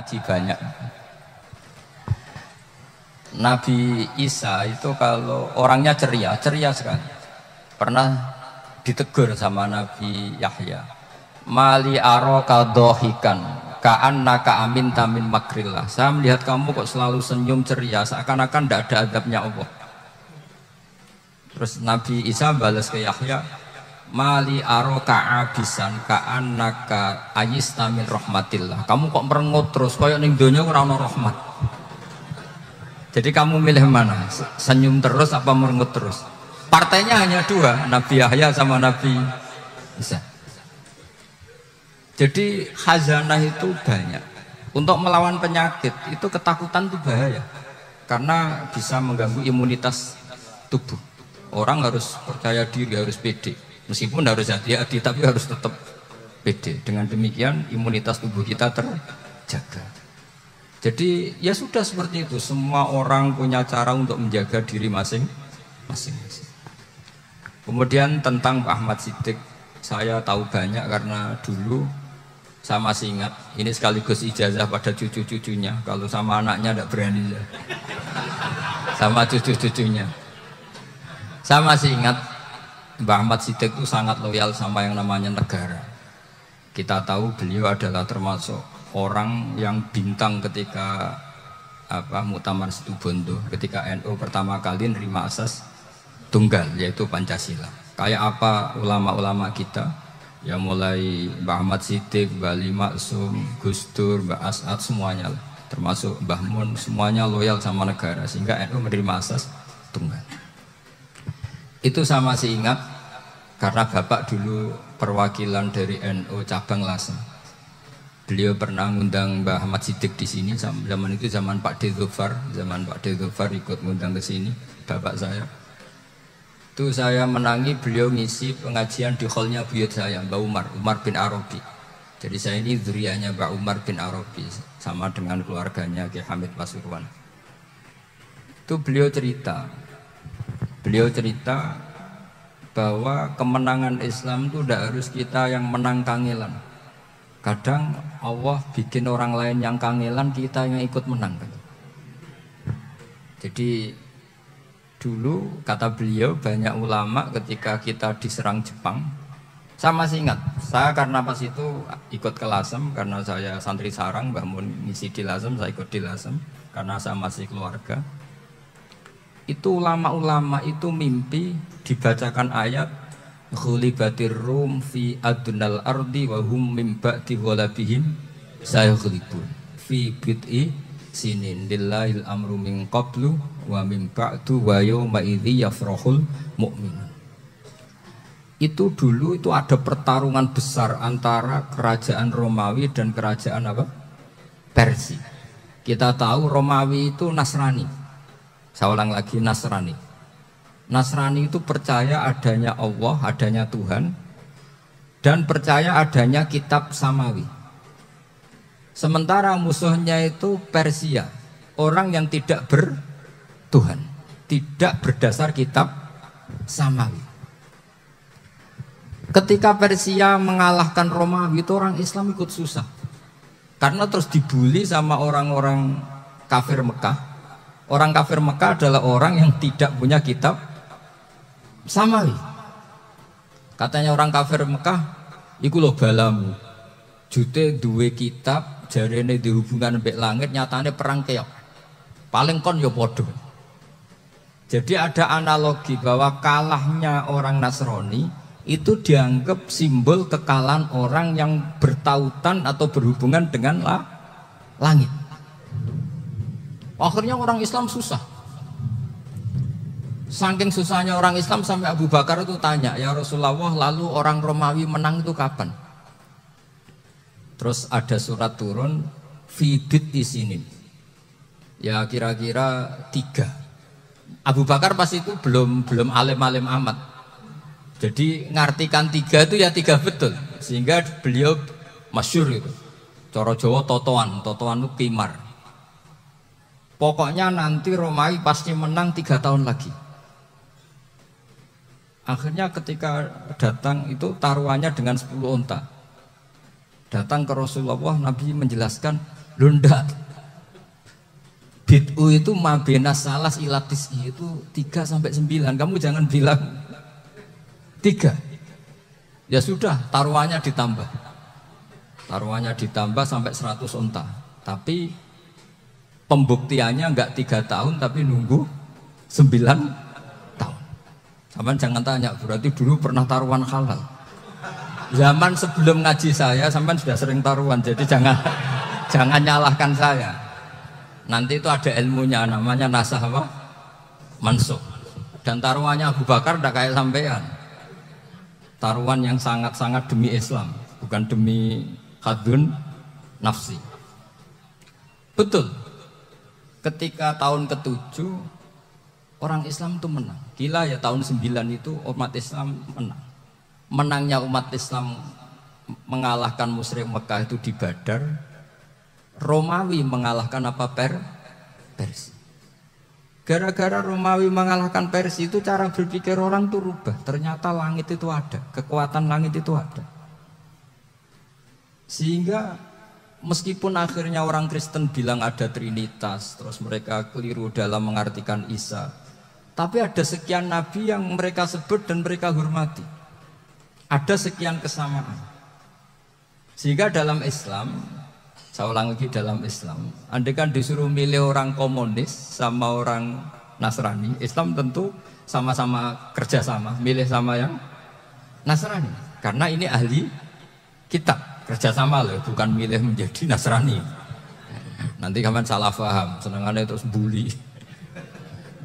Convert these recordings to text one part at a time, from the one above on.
ngaji banyak. Nabi Isa itu kalau orangnya ceria sekali. Pernah ditegur sama Nabi Yahya. Mali aroka dohikan ka'annaka aminta min makrillah. Saya melihat kamu kok selalu senyum ceria, seakan-akan tidak ada azabnya Allah. Terus Nabi Isa balas ke Yahya, Mali aroka abisan ka'annaka ayista min rahmatillah. Kamu kok merengut terus, kayak ning donya ora ono rahmat. Jadi kamu milih mana? Senyum terus apa merengut terus? Partainya hanya dua, Nabi Yahya sama Nabi Isa. Jadi khazanah itu banyak. Untuk melawan penyakit itu ketakutan itu bahaya, karena bisa mengganggu imunitas tubuh. Orang harus percaya diri, harus pede. Meskipun harus hati-hati, tapi harus tetap pede. Dengan demikian imunitas tubuh kita terjaga. Jadi ya sudah seperti itu. Semua orang punya cara untuk menjaga diri masing-masing. Kemudian tentang Pak Ahmad Siddiq, saya tahu banyak karena dulu saya masih ingat. Ini sekaligus ijazah pada cucu-cucunya. Kalau sama anaknya tidak berani ya. Sama cucu-cucunya. Saya masih ingat Mbak Ahmad Siddiq itu sangat loyal sama yang namanya negara. Kita tahu beliau adalah termasuk orang yang bintang ketika Muktamar Situbondo, ketika NU pertama kali nerima asas tunggal yaitu Pancasila. Kayak apa ulama-ulama kita, ya mulai Mbak Ahmad Siddiq, Mbak Ali Maksum, Gus Dur, Mbak As'ad, semuanya termasuk Mbah Mun, semuanya loyal sama negara sehingga NU menerima asas tunggal. Itu saya masih ingat karena Bapak dulu perwakilan dari NU cabang Lasem. Beliau pernah ngundang Mbah Ahmad Siddiq di sini zaman itu, zaman Pak Dzofar, ikut ngundang ke sini bapak saya. Itu saya menangi beliau ngisi pengajian di hallnya buyut saya, Mbak Umar bin Arabi. Jadi saya ini zuriyahnya Mbak Umar bin Arabi, sama dengan keluarganya Ki Hamid Pasuruan. Itu beliau cerita bahwa kemenangan Islam itu tidak harus kita yang menang kangelan. Kadang Allah bikin orang lain yang kangelan, kita yang ikut menang. Jadi dulu kata beliau, banyak ulama ketika kita diserang Jepang, saya masih ingat, saya karena pas itu ikut ke Lasem, karena saya santri sarang, Mbah Mun ngisi di Lasem, saya ikut di Lasem karena saya masih keluarga. Itu ulama-ulama itu mimpi dibacakan ayat Ghulibatir Rum fi adnal ardi wa hum min ba'di ghalabihim sayaghlibun fi bid'i sinin lillahil amru min qablu wa min ba'du wa yawma idzi yafrahul mu'minun. Itu dulu itu ada pertarungan besar antara kerajaan Romawi dan kerajaan Persia. Kita tahu Romawi itu Nasrani. Saya ulang lagi, Nasrani. Nasrani itu percaya adanya Allah, adanya Tuhan, dan percaya adanya kitab samawi. Sementara musuhnya itu Persia, orang yang tidak bertuhan, tidak berdasar kitab samawi. Ketika Persia mengalahkan Romawi, itu orang Islam ikut susah, karena terus dibully sama orang-orang kafir Mekah. Orang kafir Mekah adalah orang yang tidak punya kitab samawi. Katanya orang kafir Mekah, iku lho balamu. Jute duwe kitab, jarene dihubungan mbek langit, nyatane perang keok. Paling kon ya padha. Jadi ada analogi bahwa kalahnya orang Nasrani itu dianggap simbol kekalahan orang yang bertautan atau berhubungan dengan langit. Akhirnya orang Islam susah. Saking susahnya orang Islam sampai Abu Bakar itu tanya, ya Rasulullah, lalu orang Romawi menang itu kapan? Terus ada surat turun, Fibit isinin. Ya kira-kira 3. Abu Bakar pas itu belum alim-alim amat. Jadi ngartikan 3 itu ya 3 betul. Sehingga beliau masyhur itu. Cara Jawa totoan itu kimar. Pokoknya nanti Romawi pasti menang 3 tahun lagi. Akhirnya ketika datang itu taruhannya dengan 10 unta. Datang ke Rasulullah, Nabi menjelaskan, Lunda. Bid'u itu mabenas salas ilatis itu 3 sampai 9. Kamu jangan bilang 3. Ya sudah, taruhannya ditambah. Taruhannya ditambah sampai 100 unta. Tapi pembuktiannya enggak 3 tahun tapi nunggu 9 tahun. Sampai jangan tanya, berarti dulu pernah taruhan halal. Zaman sebelum ngaji saya sampai sudah sering taruhan, jadi jangan nyalahkan saya. Nanti itu ada ilmunya, namanya nasah apa? Mansukh. Dan taruhannya Abu Bakar tidak kayak sampean. Taruhan yang sangat-sangat demi Islam, bukan demi hadun nafsi. Betul. Ketika tahun ke-7 orang Islam itu menang. Gila ya, tahun 9 itu umat Islam menang. Menangnya umat Islam mengalahkan musyrik Mekah itu di Badar. Romawi mengalahkan apa? Persia. Gara-gara Romawi mengalahkan Persia itu cara berpikir orang itu rubah. Ternyata langit itu ada, kekuatan langit itu ada. Sehingga meskipun akhirnya orang Kristen bilang ada Trinitas, terus mereka keliru dalam mengartikan Isa, tapi ada sekian nabi yang mereka sebut dan mereka hormati. Ada sekian kesamaan. Sehingga dalam Islam, saya ulang lagi, dalam Islam, andai kan disuruh milih orang komunis sama orang Nasrani, Islam tentu sama-sama kerjasama, milih sama yang Nasrani. Karena ini ahli kitab, kerjasama loh, bukan milih menjadi Nasrani. Nanti kapan salah paham, senangannya terus bully.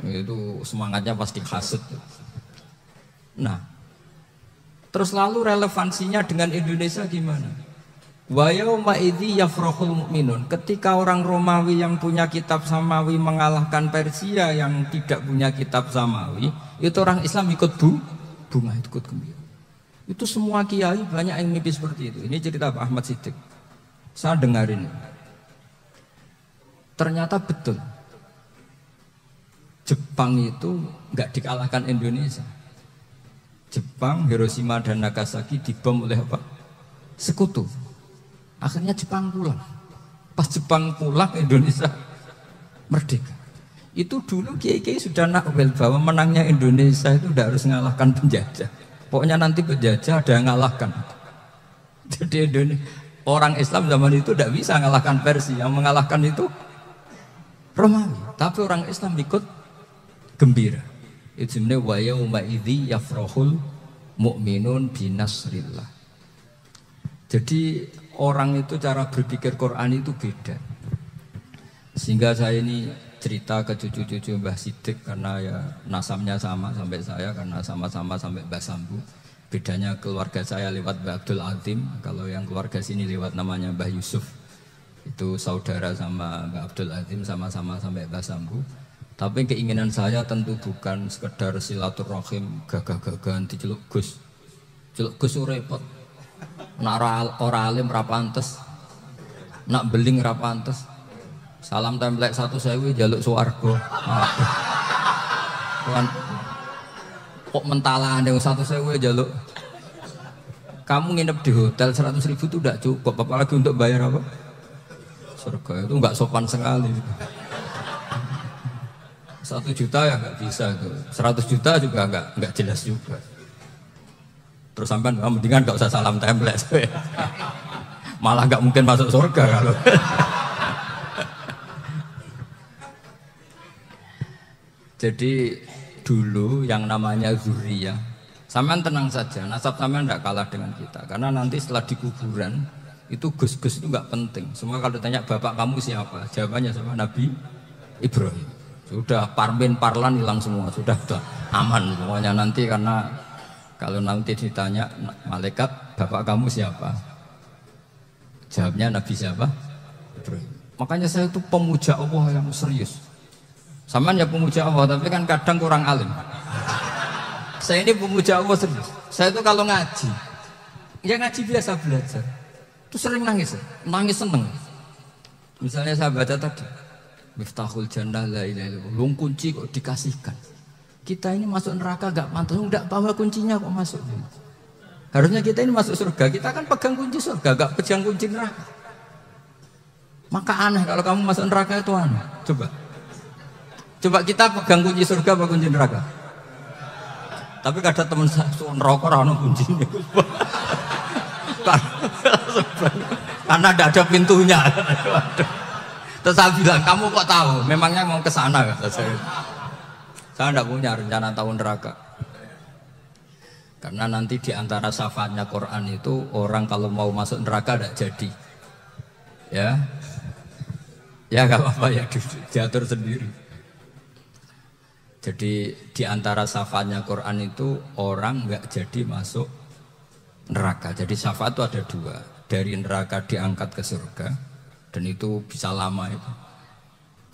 Itu semangatnya pasti hasut. Nah, terus lalu relevansinya dengan Indonesia gimana? Wa yauma idzi yafrahul mu'minun. Ketika orang Romawi yang punya kitab samawi mengalahkan Persia yang tidak punya kitab samawi, itu orang Islam ikut bunga, ikut gembira. Itu semua kiai banyak yang mimpi seperti itu. Ini cerita Pak Ahmad Siddiq. Saya dengarin. Ternyata betul. Jepang itu nggak dikalahkan Indonesia. Jepang, Hiroshima dan Nagasaki dibom oleh apa? Sekutu. Akhirnya Jepang pulang. Pas Jepang pulang, Indonesia merdeka. Itu dulu kiai-kiai sudah nakwil bahwa menangnya Indonesia itu tidak harus mengalahkan penjajah. Pokoknya nanti penjajah ada yang mengalahkan. Jadi orang Islam zaman itu tidak bisa mengalahkan Persia. Yang mengalahkan itu Romawi. Tapi orang Islam ikut gembira. Itu sebenarnya wa yauma idzi yafrahul mu'minun binasrillah. Jadi orang itu cara berpikir Quran itu beda. Sehingga saya ini cerita ke cucu-cucu Mbah Siddiq karena ya nasabnya sama sampai saya, karena sama-sama sampai Mbah Sambu. Bedanya keluarga saya lewat Mbah Abdul Azim, kalau yang keluarga sini lewat namanya Mbah Yusuf. Itu saudara sama Mbah Abdul Azim, sama-sama sampai Mbah Sambu. Tapi keinginan saya tentu bukan sekedar silaturahim gagah-gagahan diceluk Gus. Celuk Gus repot. Nak ora alim ra pantes. Nak beling ra pantes. Salam templek 1.000 jaluk swarga. Kan kok mentalane 1.000 jaluk. Kamu nginep di hotel 100.000 itu tidak cukup, apalagi untuk bayar apa? Surga. Itu enggak sopan sekali. 1 juta ya nggak bisa tuh, 100 juta juga nggak jelas juga. Terus sampai mendingan nggak usah salam template, malah nggak mungkin masuk surga kalau. Jadi dulu yang namanya zuriyah, sampean tenang saja, nasab sampean nggak kalah dengan kita, karena nanti setelah di kuburan itu gus-gus itu nggak penting. Semua kalau ditanya bapak kamu siapa, jawabannya sama Nabi Ibrahim. Sudah parmin parlan hilang semua, sudah aman semuanya nanti. Karena kalau nanti ditanya malaikat bapak kamu siapa, jawabnya Nabi siapa? Ibrahim. Makanya saya itu pemuja Allah yang serius. Samaan ya pemuja Allah, tapi kan kadang kurang alim. Saya ini pemuja Allah serius. Saya itu kalau ngaji, ya ngaji biasa belajar, itu sering nangis seneng. Misalnya saya baca tadi Miftahul Jannah la ilaha illallah. Lung kunci kok dikasihkan. Kita ini masuk neraka gak pantas, enggak bawa kuncinya kok masuk. Harusnya kita ini masuk surga, kita kan pegang kunci surga, gak pegang kunci neraka. Maka aneh kalau kamu masuk neraka itu aneh. Coba kita pegang kunci surga apa kunci neraka? Tapi kadang teman saya neraka ora ono kuncinya. Karena tidak ada pintunya. Terus saya bilang, kamu kok tahu? Memangnya mau ke sana kata saya. Saya tidak punya rencana tahu neraka. Karena nanti di antara syafaatnya Quran itu orang kalau mau masuk neraka tidak jadi. Ya nggak apa-apa ya, diatur sendiri. Jadi di antara syafaatnya Quran itu orang nggak jadi masuk neraka. Jadi syafaat itu ada dua, dari neraka diangkat ke surga, dan itu bisa lama itu.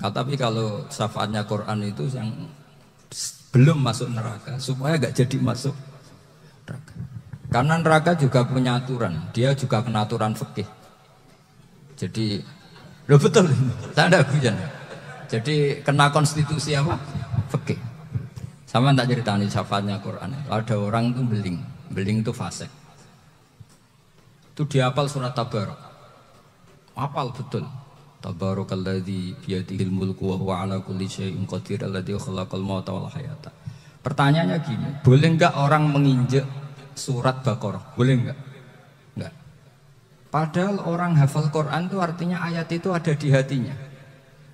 Tapi kalau syafaatnya Quran itu yang belum masuk neraka supaya nggak jadi masuk neraka. Karena neraka juga punya aturan, dia juga kena aturan fikih. Jadi, loh betul, saya tidak hujan. Jadi kena konstitusi apa? Fikih. Sama tak ceritani syafaatnya Quran. Ada orang itu beling itu fasik. Itu dia hafal surat Tabarak. Hafal betul. Tabarakalladzi biyadihil mulku wa huwa ala kulli syai'in qadir alladzi khalaqal mauta wal hayata. Pertanyaannya gini, boleh enggak orang menginjak surat Baqarah? Boleh enggak? Enggak. Padahal orang hafal Quran itu artinya ayat itu ada di hatinya.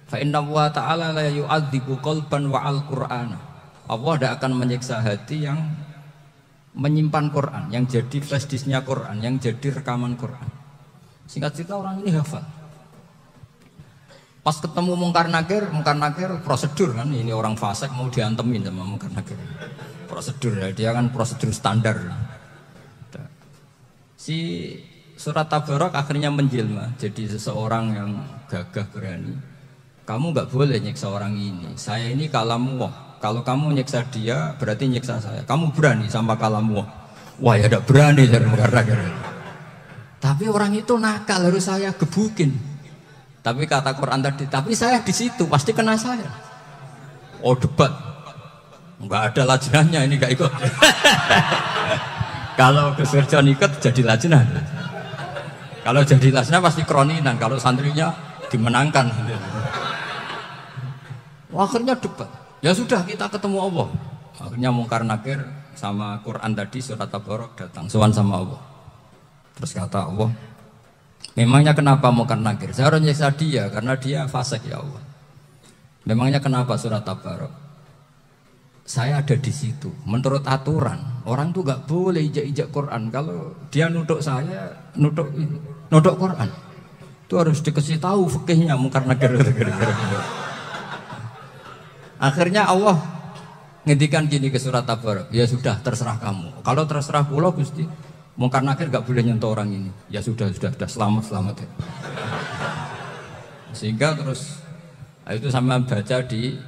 Fa inna wa ta'ala la yu'adzibu qalban wa al-Qur'ana. Allah tidak akan menyiksa hati yang menyimpan Quran, yang jadi flash disknya Quran, yang jadi rekaman Quran. Singkat cerita orang ini hafal. Pas ketemu Mungkar Nakir prosedur kan, ini orang fasik mau diantemin sama Mungkar Nakir. Prosedur ya, dia kan prosedur standar. Si surat Tabarak akhirnya menjelma jadi seseorang yang gagah berani. Kamu nggak boleh nyiksa orang ini. Saya ini kalamullah. Kalau kamu nyiksa dia berarti nyiksa saya. Kamu berani sama kalamullah. Wah ya tidak berani dari Mungkar Nakir. Tapi orang itu nakal, harus saya gebukin. Tapi kata Quran tadi, tapi saya di situ pasti kena saya. Oh debat, nggak ada lajnahnya ini nggak ikut. Kalau keserjon ikut jadi lajnah. Kalau jadi lajnah pasti kroninan. Kalau santrinya dimenangkan. Akhirnya debat. Ya sudah kita ketemu Allah. Akhirnya Mungkar Nakir sama Quran tadi surat Tabarak datang sowan sama Allah. Terus kata Allah, memangnya kenapa Mungkar Nakir? Saya harus nyiksa dia karena dia fasik ya Allah. Memangnya kenapa surat Tabarak? Saya ada di situ. Menurut aturan orang tuh nggak boleh ijak-ijak Quran. Kalau dia nutuk saya, nutuk Quran, itu harus dikasih tahu fikihnya Mungkar Nakir. Akhirnya Allah ngendikan gini ke surat Tabarak, ya sudah terserah kamu. Kalau terserah pulau Gusti, Mungkar Nakir gak boleh nyentuh orang ini. Ya sudah selamat ya. Sehingga terus itu sama baca di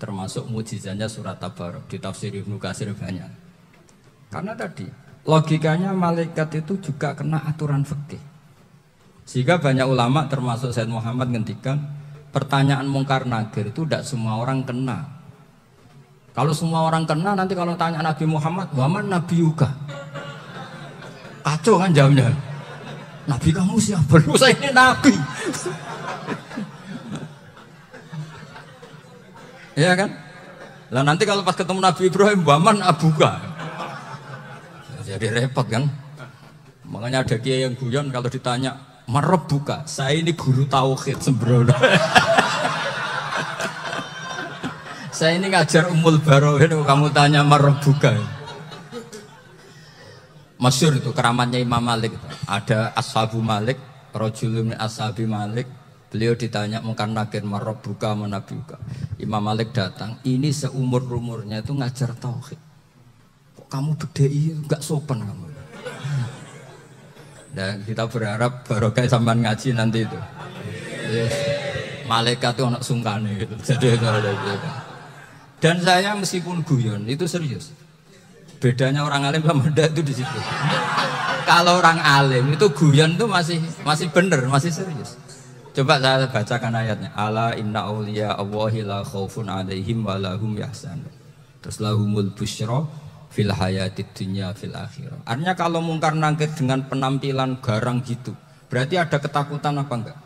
termasuk mujizatnya surat Tabarak di tafsir Ibnu Katsir banyak. Karena tadi logikanya malaikat itu juga kena aturan fikih. Sehingga banyak ulama termasuk Said Muhammad ngendikan pertanyaan Mungkar Nakir itu tidak semua orang kena. Kalau semua orang kena nanti kalau tanya Nabi Muhammad, waman Nabi Yuka. Kacau kan jawabnya. Nabi kamu siapa? Saya ini Nabi. Ya kan? Lah nanti kalau pas ketemu Nabi Ibrahim, waman abuka. Jadi repot kan? Makanya ada kiai yang guyon kalau ditanya, "Marabbuka?" Saya ini guru tauhid sembrono. Saya ini ngajar Ummul Barohin, kamu tanya Marabbuka. Masyhur itu keramatnya Imam Malik. Ada Ashabu Malik, rajulun min ashabi Malik. Beliau ditanya Mungkar Nakir, Marabbuka manabiuka. Imam Malik datang, ini seumur-umurnya itu ngajar tauhid. Kok kamu bedai enggak sopan kamu. Dan kita berharap barokah sampean ngaji nanti itu. Yes. Malaikat itu anak sungkane gitu. Jadi itu ada gitu. Dan saya meskipun guyon itu serius. Bedanya orang alim sama ndak itu di situ. Kalau orang alim itu guyon itu masih bener, masih serius. Coba saya bacakan ayatnya. Ala inna auliya Allahi la khaufun alaihim wa lahum yahzanun. Terus lahumul busyra fil hayatid dunya fil akhirah. Artinya kalau Mungkar Nakir dengan penampilan garang gitu, berarti ada ketakutan apa enggak?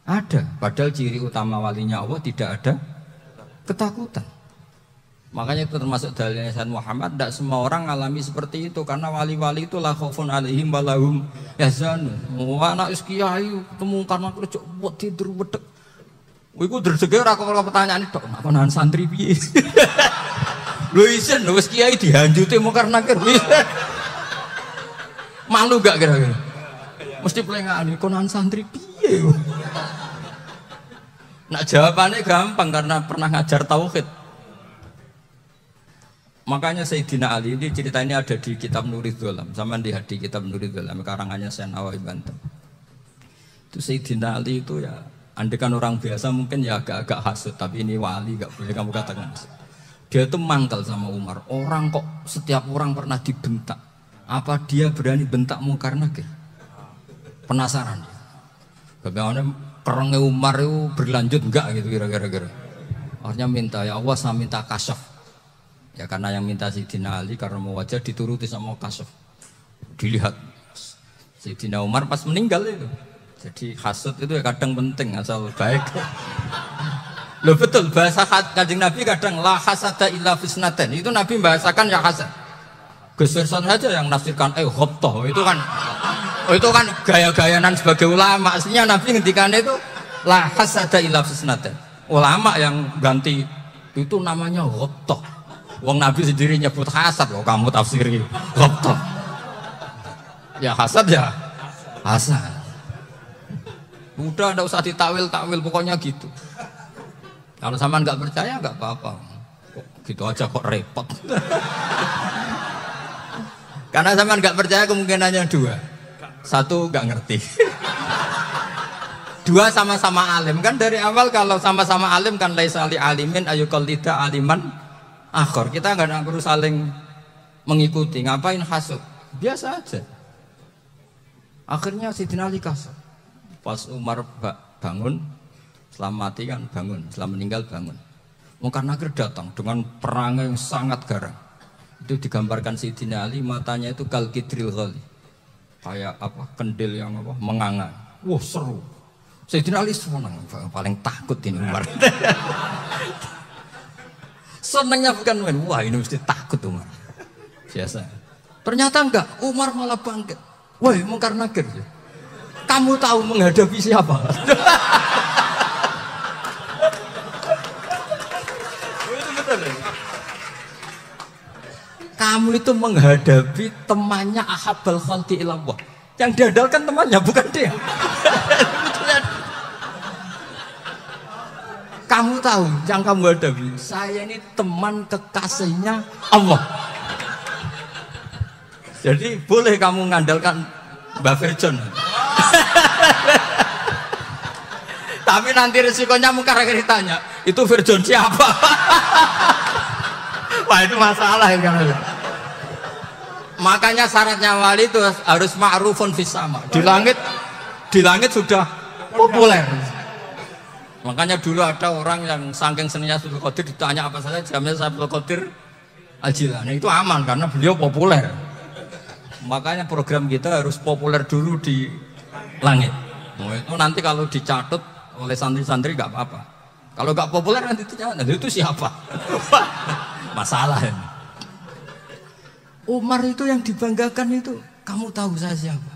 Ada, padahal ciri utama walinya Allah tidak ada ketakutan. Makanya itu termasuk dalilnya Sayyid Muhammad. Tidak semua orang alami seperti itu, karena wali-wali itu la khaufun alaihim wa lahum yahzanun. Anak kiai ketemu karena kerja buat tidur wedek. Iku dreseke ora kok pertanyaan tok, nek nahan santri piye? Lho isen wis kiai dihanjuti mungkar nakir. Malu gak kira-kira? Mesti pelengane konan santri piye? Nak jawabannya gampang karena pernah ngajar tauhid. Makanya Sayyidina Ali ini cerita ini ada di kitab Nurid Dholam, sama di kitab Nurid Dholam karangannya Syekh Nawawi Banten. Itu Sayyidina Ali itu ya, andaikan orang biasa mungkin ya agak-agak hasut, tapi ini wali gak boleh kamu katakan. Dia itu mangkal sama Umar. Orang kok setiap orang pernah dibentak, apa dia berani bentak Munkar Nakir? Penasaran. Bagaimana kerengnya Umar itu berlanjut enggak gitu kira-kira. Akhirnya minta, ya Allah saya minta kasyaf. Ya karena yang minta Sayyidina Ali karena mau wajah dituruti sama kasyaf. Dilihat Sayyidina Umar pas meninggal itu. Jadi hasud itu ya kadang penting asal baik. Loh betul, bahasa Kanjeng Nabi kadang la hasada illa fisnaten. Itu Nabi membahasakan ya hasad. Gus Verson saja yang nafsirkan ghobtoh itu kan gaya-gayanan sebagai ulama. Aslinya Nabi ngendikannya itu la hasada illa fisnaten. Ulama yang ganti itu namanya ghobtoh. Wong Nabi sendiri nyebut hasad loh, kamu tafsiri ghobtoh. Ya hasad ya hasad. Udah nggak usah ditakwil-takwil, pokoknya gitu. Kalau sama nggak percaya nggak apa-apa. Gitu aja kok repot. Karena sama nggak percaya kemungkinannya dua. Satu nggak ngerti. Dua sama-sama alim. Kan dari awal kalau sama-sama alim kan laisa li alimin ayuqallida aliman akhir. Kita nggak perlu saling mengikuti. Ngapain hasud? Biasa aja. Akhirnya Sayyidina Ali kasar. Pas Umar bangun, setelah mati kan bangun, setelah meninggal bangun. Munkar Nakir datang dengan perang yang sangat garang. Itu digambarkan Sayyidina Ali, matanya itu kalkidril ghali, kayak apa kendil yang apa menganga. Wah seru. Sayyidina Ali senang, paling takut ini Umar. Senangnya bukan main, wah ini mesti takut Umar. Biasa. Ternyata enggak, Umar malah bangkit. Wah Munkar Nakir. Kamu tahu menghadapi siapa? Itu betul. Kamu itu menghadapi temannya ahabbal khalqi ilallah. Yang diandalkan temannya bukan dia. Kamu tahu yang kamu hadapi, saya ini teman kekasihnya Allah. Jadi boleh kamu mengandalkan Mbak Virjon. Tapi nanti resikonya Munkar Nakir ditanya, itu Virjon siapa? Wah itu masalah ya kan. Makanya syaratnya wali itu harus ma'rufun fis sama. Di langit sudah populer. Makanya dulu ada orang yang saking senangnya Abdul Qadir ditanya apa saja jamnya Abdul Qadir Al-Jilani, itu aman karena beliau populer. Makanya program kita harus populer dulu di langit. Itu nanti kalau dicatut oleh santri-santri nggak apa-apa. Kalau nggak populer nanti itu siapa? Masalah ini. Umar itu yang dibanggakan itu, kamu tahu saya siapa?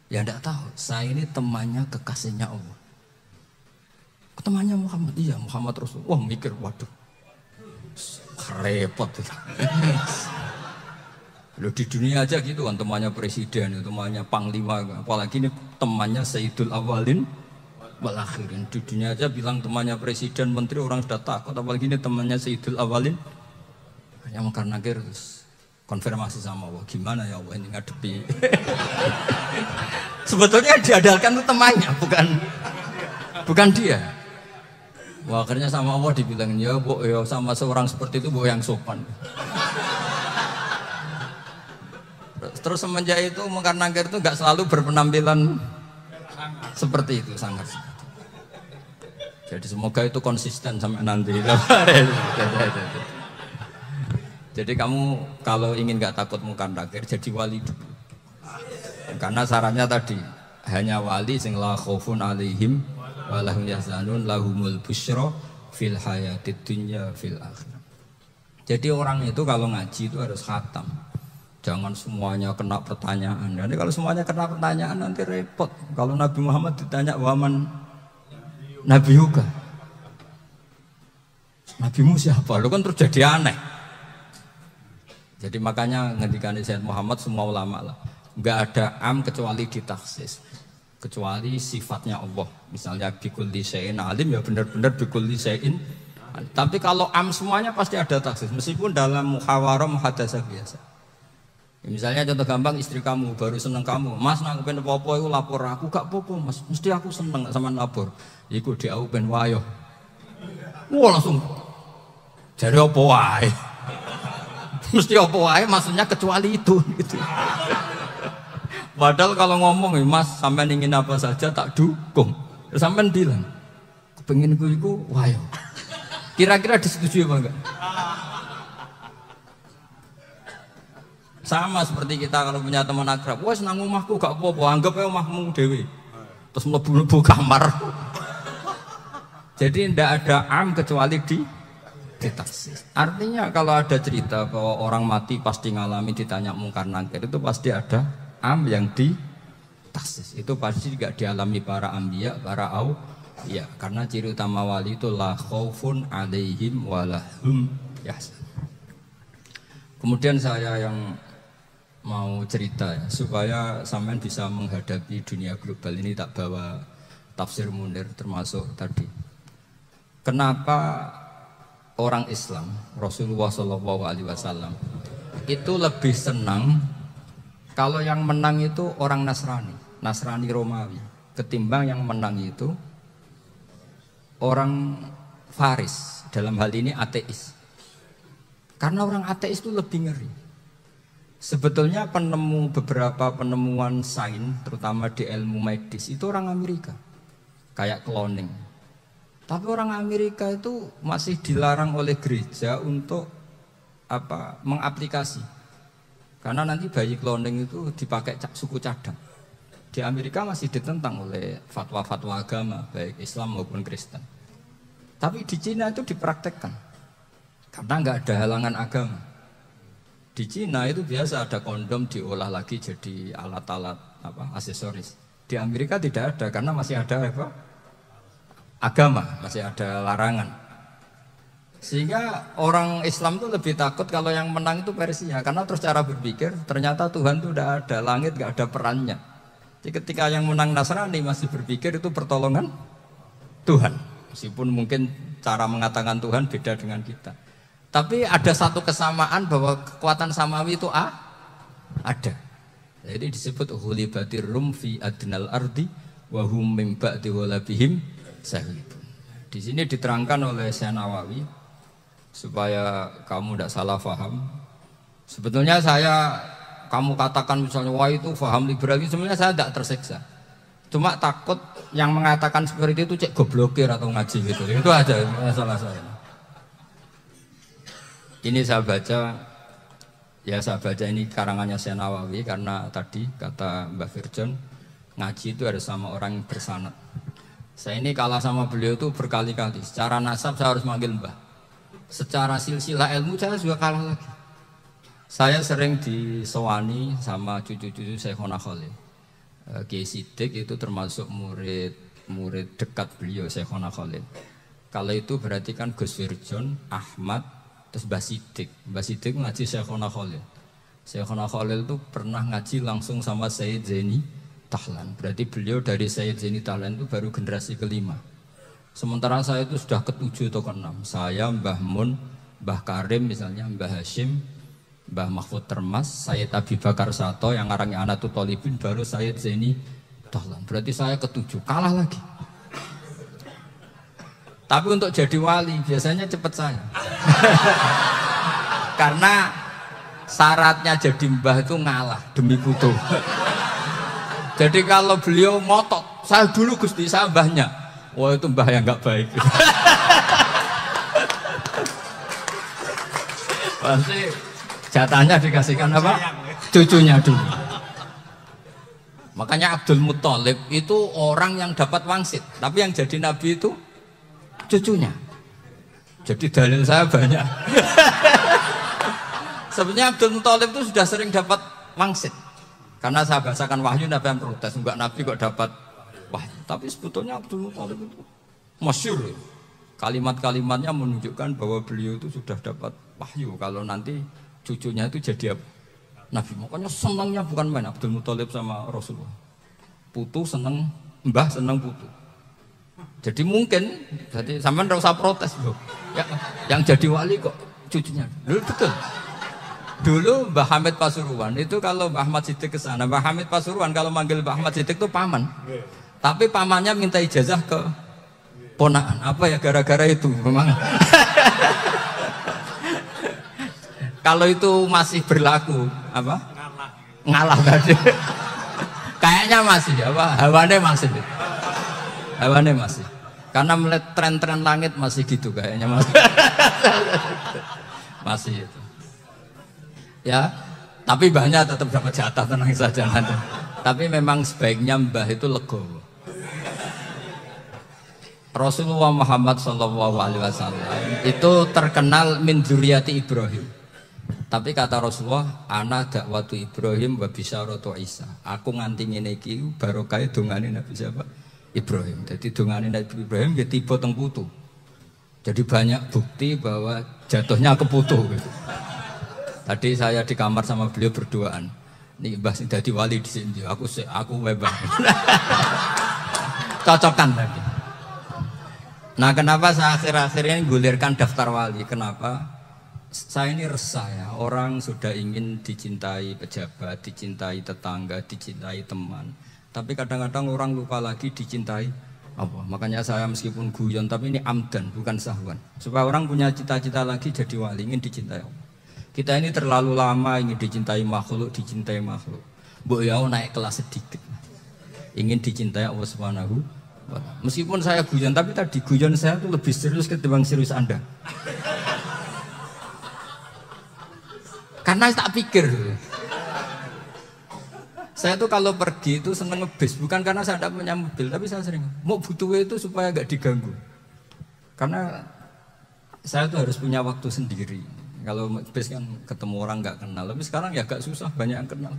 Ya enggak tahu. Saya ini temannya kekasihnya Allah. Temannya Muhammad, iya Muhammad Rasul. Wah mikir, waduh, repot. Loh di dunia aja gitu kan, temannya presiden, temannya panglima, apalagi ini temannya Sayyidul Awalin wal Akhirin. Di dunia aja bilang temannya presiden, menteri, orang sudah takut, apalagi ini temannya Sayyidul Awalin. Hanya Munkar Nakir terus konfirmasi sama Allah, gimana ya Allah ini ngadepi. Sebetulnya diadalkan itu temannya, bukan dia. Wah, akhirnya sama Allah dibilang ya bu, ya sama seorang seperti itu bu yang sopan. Terus semenjak itu Munkar Nakir itu nggak selalu berpenampilan seperti itu, sangat. Jadi semoga itu konsisten sampai nanti. Jadi kamu kalau ingin nggak takut Munkar Nakir, jadi wali dulu. Karena sarannya tadi hanya wali sing la khaufun alaihim walahum yahzanun lahumul busyra fil hayatid dunya fil akhirah. Jadi orang itu kalau ngaji itu harus khatam. Jangan semuanya kena pertanyaan. Nanti kalau semuanya kena pertanyaan nanti repot. Kalau Nabi Muhammad ditanya waman Nabi Yuga, Nabimu siapa? Lu kan terus jadi aneh. Jadi makanya ngendikan Sayyid Muhammad semua ulama lah, nggak ada am kecuali ditaksis, kecuali sifatnya Allah. Misalnya bikulli syai'in alim ya benar-benar bikulli syai'in. Tapi kalau am semuanya pasti ada taksis, meskipun dalam muhawarah muhadasah biasa. Ya, misalnya contoh gampang, istri kamu baru seneng kamu, mas nak pengen apa-apa itu lapor aku, gak apa-apa mas, mesti aku seneng sama lapor. Iku dia aku pengen wayo, wah langsung jadi apa wae, mesti apa wae, maksudnya kecuali itu. Gitu. Padahal kalau ngomong, mas sampai ingin apa saja tak dukung, sampai bilang, kepengen iku wayo. Kira-kira disetujui apa enggak? Sama seperti kita kalau punya teman akrab, wah senang rumahku gak apa-apa, anggap aja rumahmu dewi, terus mlebu-mlebu kamar. Jadi tidak ada am kecuali ditaksis. Artinya kalau ada cerita bahwa orang mati pasti ngalami ditanya mungkar nangkir, itu pasti ada am yang ditaksis. Itu pasti juga dialami para anbiya, para ya, karena ciri utama wali itu la khaufun alaihim walahum yahzanun. Kemudian saya yang mau cerita ya, supaya sampean bisa menghadapi dunia global ini, tak bawa tafsir Munir termasuk tadi. Kenapa orang Islam Rasulullah SAW itu lebih senang kalau yang menang itu orang Nasrani Romawi, ketimbang yang menang itu orang Faris, dalam hal ini ateis. Karena orang ateis itu lebih ngeri. Sebetulnya beberapa penemuan sains, terutama di ilmu medis, itu orang Amerika, kayak cloning. Tapi orang Amerika itu masih dilarang oleh gereja untuk mengaplikasi. Karena nanti bayi cloning itu dipakai suku cadang. Di Amerika masih ditentang oleh fatwa-fatwa agama, baik Islam maupun Kristen. Tapi di Cina itu dipraktekkan, karena nggak ada halangan agama. Di Cina itu biasa ada kondom diolah lagi jadi alat-alat aksesoris. Di Amerika tidak ada karena masih ada agama, masih ada larangan. Sehingga orang Islam itu lebih takut kalau yang menang itu Persia, karena terus cara berpikir ternyata Tuhan itu udah ada, langit nggak ada perannya. Jadi ketika yang menang Nasrani masih berpikir itu pertolongan Tuhan, meskipun mungkin cara mengatakan Tuhan beda dengan kita. Tapi ada satu kesamaan bahwa kekuatan samawi itu ada. Jadi disebut hulibatir rum fi adnal ardi wa hum min ba'di walabihim sahibun. Di sini diterangkan oleh Syekh Nawawi supaya kamu tidak salah paham. Sebetulnya kamu katakan misalnya wah itu paham liberal, sebenarnya saya tidak tersiksa. Cuma takut yang mengatakan seperti itu cek goblokir atau ngaji gitu. Itu aja masalah saya. Ini saya baca ini karangannya Syekh Nawawi, karena tadi kata Mbah Firjon ngaji itu harus sama orang yang bersanad. Saya ini kalah sama beliau itu berkali-kali. Secara nasab saya harus manggil Mbah. Secara silsilah ilmu saya juga kalah lagi. Saya sering disewani sama cucu-cucu Syekhona Khalil. Kiai Sidik itu termasuk murid dekat beliau Syekhona Khalil. Kalau itu berarti kan Gus Firjon, Ahmad, terus Mbah Sidik. Mbah Sidik ngaji Syekhona Khalil. Syekhona Khalil itu pernah ngaji langsung sama Sayyid Zaini Tahlan. Berarti beliau dari Sayyid Zaini Tahlan itu baru generasi kelima. Sementara saya itu sudah ke-7 atau ke-6. Saya, Mbah Mun, Mbah Karim misalnya, Mbah Hashim, Mbah Mahfud Termas, Sayyid Abi Bakar Sato yang ngarangnya Anatul Thalibin, baru Sayyid Zaini Tahlan. Berarti saya ke-7, kalah lagi. Tapi untuk jadi wali biasanya cepat saya. Karena syaratnya jadi mbah itu ngalah demi putu. Jadi kalau beliau ngotot, saya dulu Gusti, saya mbahnya. Wah itu mbah yang nggak baik. Pasti jatahnya dikasihkan apa? Cucunya dulu. Makanya Makanya Abdul Muthalib itu orang yang dapat wangsit, tapi yang jadi nabi itu cucunya. Jadi dalil saya banyak. Sebenarnya Abdul Muthalib itu sudah sering dapat wangsit. Karena saya bacakan wahyu, Nabi yang protes, enggak nabi kok dapat wahyu. Tapi sebetulnya Abdul Muthalib itu masyhur. Kalimat-kalimatnya menunjukkan bahwa beliau itu sudah dapat wahyu kalau nanti cucunya itu jadi nabi. Makanya senangnya bukan main Abdul Muthalib sama Rasulullah. Putu seneng, mbah seneng putu. Jadi mungkin, jadi sampean enggak usah protes loh. Ya, yang jadi wali kok cucunya. Dulu betul. Dulu Mbah Hamid Pasuruan itu kalau Mbah Ahmad Siddiq ke sana, Mbah Hamid Pasuruan kalau manggil Mbah Ahmad Siddiq itu paman. Tapi pamannya minta ijazah ke ponakan. Apa ya gara-gara itu memang. Kalau itu masih berlaku apa? Ngalah tadi. Kayaknya masih apa? Hawane masih. Karena melihat tren-tren langit masih gitu kayaknya masih. Masih itu. Ya, tapi mbahnya tetap dapat jatah, tenang saja nanti. Tapi memang sebaiknya mbah itu legowo. Rasulullah Muhammad SAW itu terkenal min dzurriyyati Ibrahim. Tapi kata Rasulullah, ana dakwatu Ibrahim wa bisyaratu Isa. Aku nganti ngene iki barokah dongane Nabi siapa? Ibrahim. Jadi dongane Nabi Ibrahim ya tiba teng putu. Jadi banyak bukti bahwa jatuhnya ke putu gitu. Tadi saya di kamar sama beliau berduaan. Nih Mbah sing dadi wali di sini. Aku bebas. Cocokan tadi. Nah, kenapa saya akhir-akhir ini gulirkan daftar wali? Kenapa? Saya ini resah ya. Orang sudah ingin dicintai pejabat, dicintai tetangga, dicintai teman. Tapi kadang-kadang orang lupa lagi dicintai apa. Makanya saya meskipun guyon, tapi ini amdan, bukan sahwan. Supaya orang punya cita-cita lagi jadi wali, ingin dicintai Allah. Kita ini terlalu lama ingin dicintai makhluk. Mbok ya naik kelas sedikit. Ingin dicintai Allah Subhanahu wa ta'ala. Meskipun saya guyon, tapi tadi guyon saya itu lebih serius ketimbang serius Anda. Karena tak pikir. Saya tuh kalau pergi itu seneng ngebis, bukan karena saya tidak punya mobil, tapi saya sering mau butuh itu supaya gak diganggu. Karena saya tuh harus punya waktu sendiri. Kalau bis kan ketemu orang nggak kenal, tapi sekarang ya agak susah, banyak yang kenal.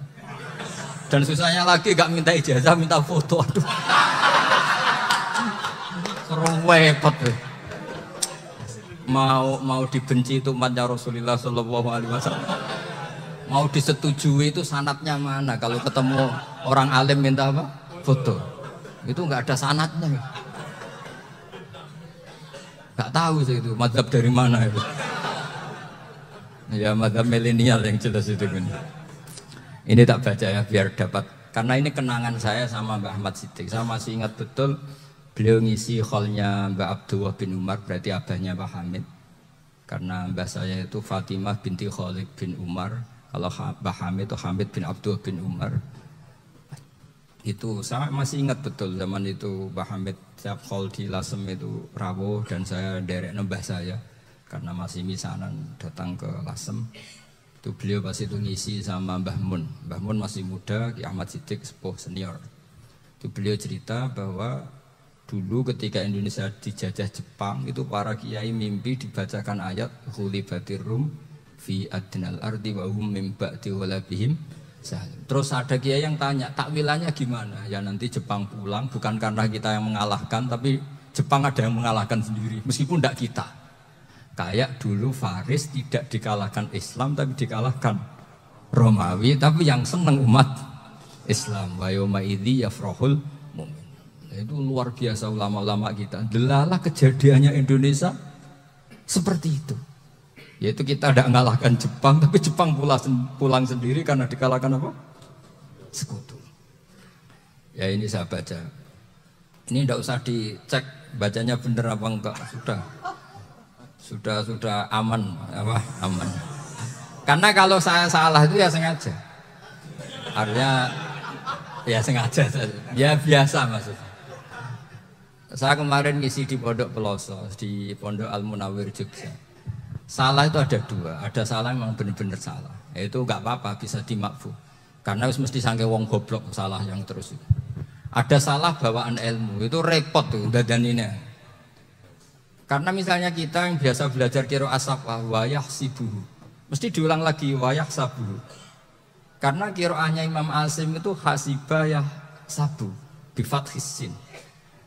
Dan susahnya lagi gak minta ijazah, minta foto. Aduh, repot. Mau dibenci itu umatnya Rasulullah Shallallahu Alaihi Wasallam. Mau disetujui itu sanatnya mana? Kalau ketemu orang alim minta apa? Foto. Itu nggak ada sanatnya. Nggak tahu sih itu mazhab dari mana itu. Ya mazhab milenial yang jelas itu kan. Ini tak baca ya biar dapat. Karena ini kenangan saya sama Mbak Ahmad Siddiq. Saya masih ingat betul beliau ngisi hallnya Mbak Abdullah bin Umar, berarti abahnya Mbak Hamid. Karena mbah saya itu Fatimah binti Khalid bin Umar. Kalau Mbak Hamid itu Hamid bin Abdullah bin Umar. Itu saya masih ingat betul zaman itu Mbak Hamid siap hall di Lasem itu rawuh dan saya derek mbah saya. Karena masih misanan datang ke Lasem, itu beliau pas itu ngisi sama Mbah Mun. Mbah Mun masih muda, Ki Ahmad Siddiq sepuh senior. Itu beliau cerita bahwa dulu ketika Indonesia dijajah Jepang, itu para kiai mimpi dibacakan ayat Ghulibatir Rum fi adnal ardi wa hum min ba'di ghalabihim. Terus ada kiai yang tanya, takwilannya gimana? Ya nanti Jepang pulang bukan karena kita yang mengalahkan, tapi Jepang ada yang mengalahkan sendiri, meskipun tidak kita. Kayak dulu Faris tidak dikalahkan Islam tapi dikalahkan Romawi, tapi yang senang umat Islam. Wa yauma idzi yafrahul mu'min. Itu luar biasa ulama-ulama kita. Delalah kejadiannya Indonesia seperti itu. Yaitu kita tidak mengalahkan Jepang, tapi Jepang pulang sendiri karena dikalahkan apa? Sekutu. Ya ini saya baca. Ini tidak usah dicek bacanya benar apa enggak, sudah aman apa aman. Karena kalau saya salah itu ya sengaja. Artinya ya sengaja saja. Ya biasa maksudnya. Saya kemarin ngisi di Pondok Peloso, di Pondok Al Munawir Jogja. Salah itu ada dua. Ada salah yang memang benar-benar salah. Itu enggak apa-apa, bisa dimakfu. Karena mesti sangke wong goblok salah yang terus itu. Ada salah bawaan ilmu itu repot tuh dadaninnya. Karena misalnya kita yang biasa belajar qiraat sab'ah wayah sibuhu, mesti diulang lagi wayah sabuhu. Karena qiraatnya Imam Asim itu hasibah ya sabu bi fathis sin.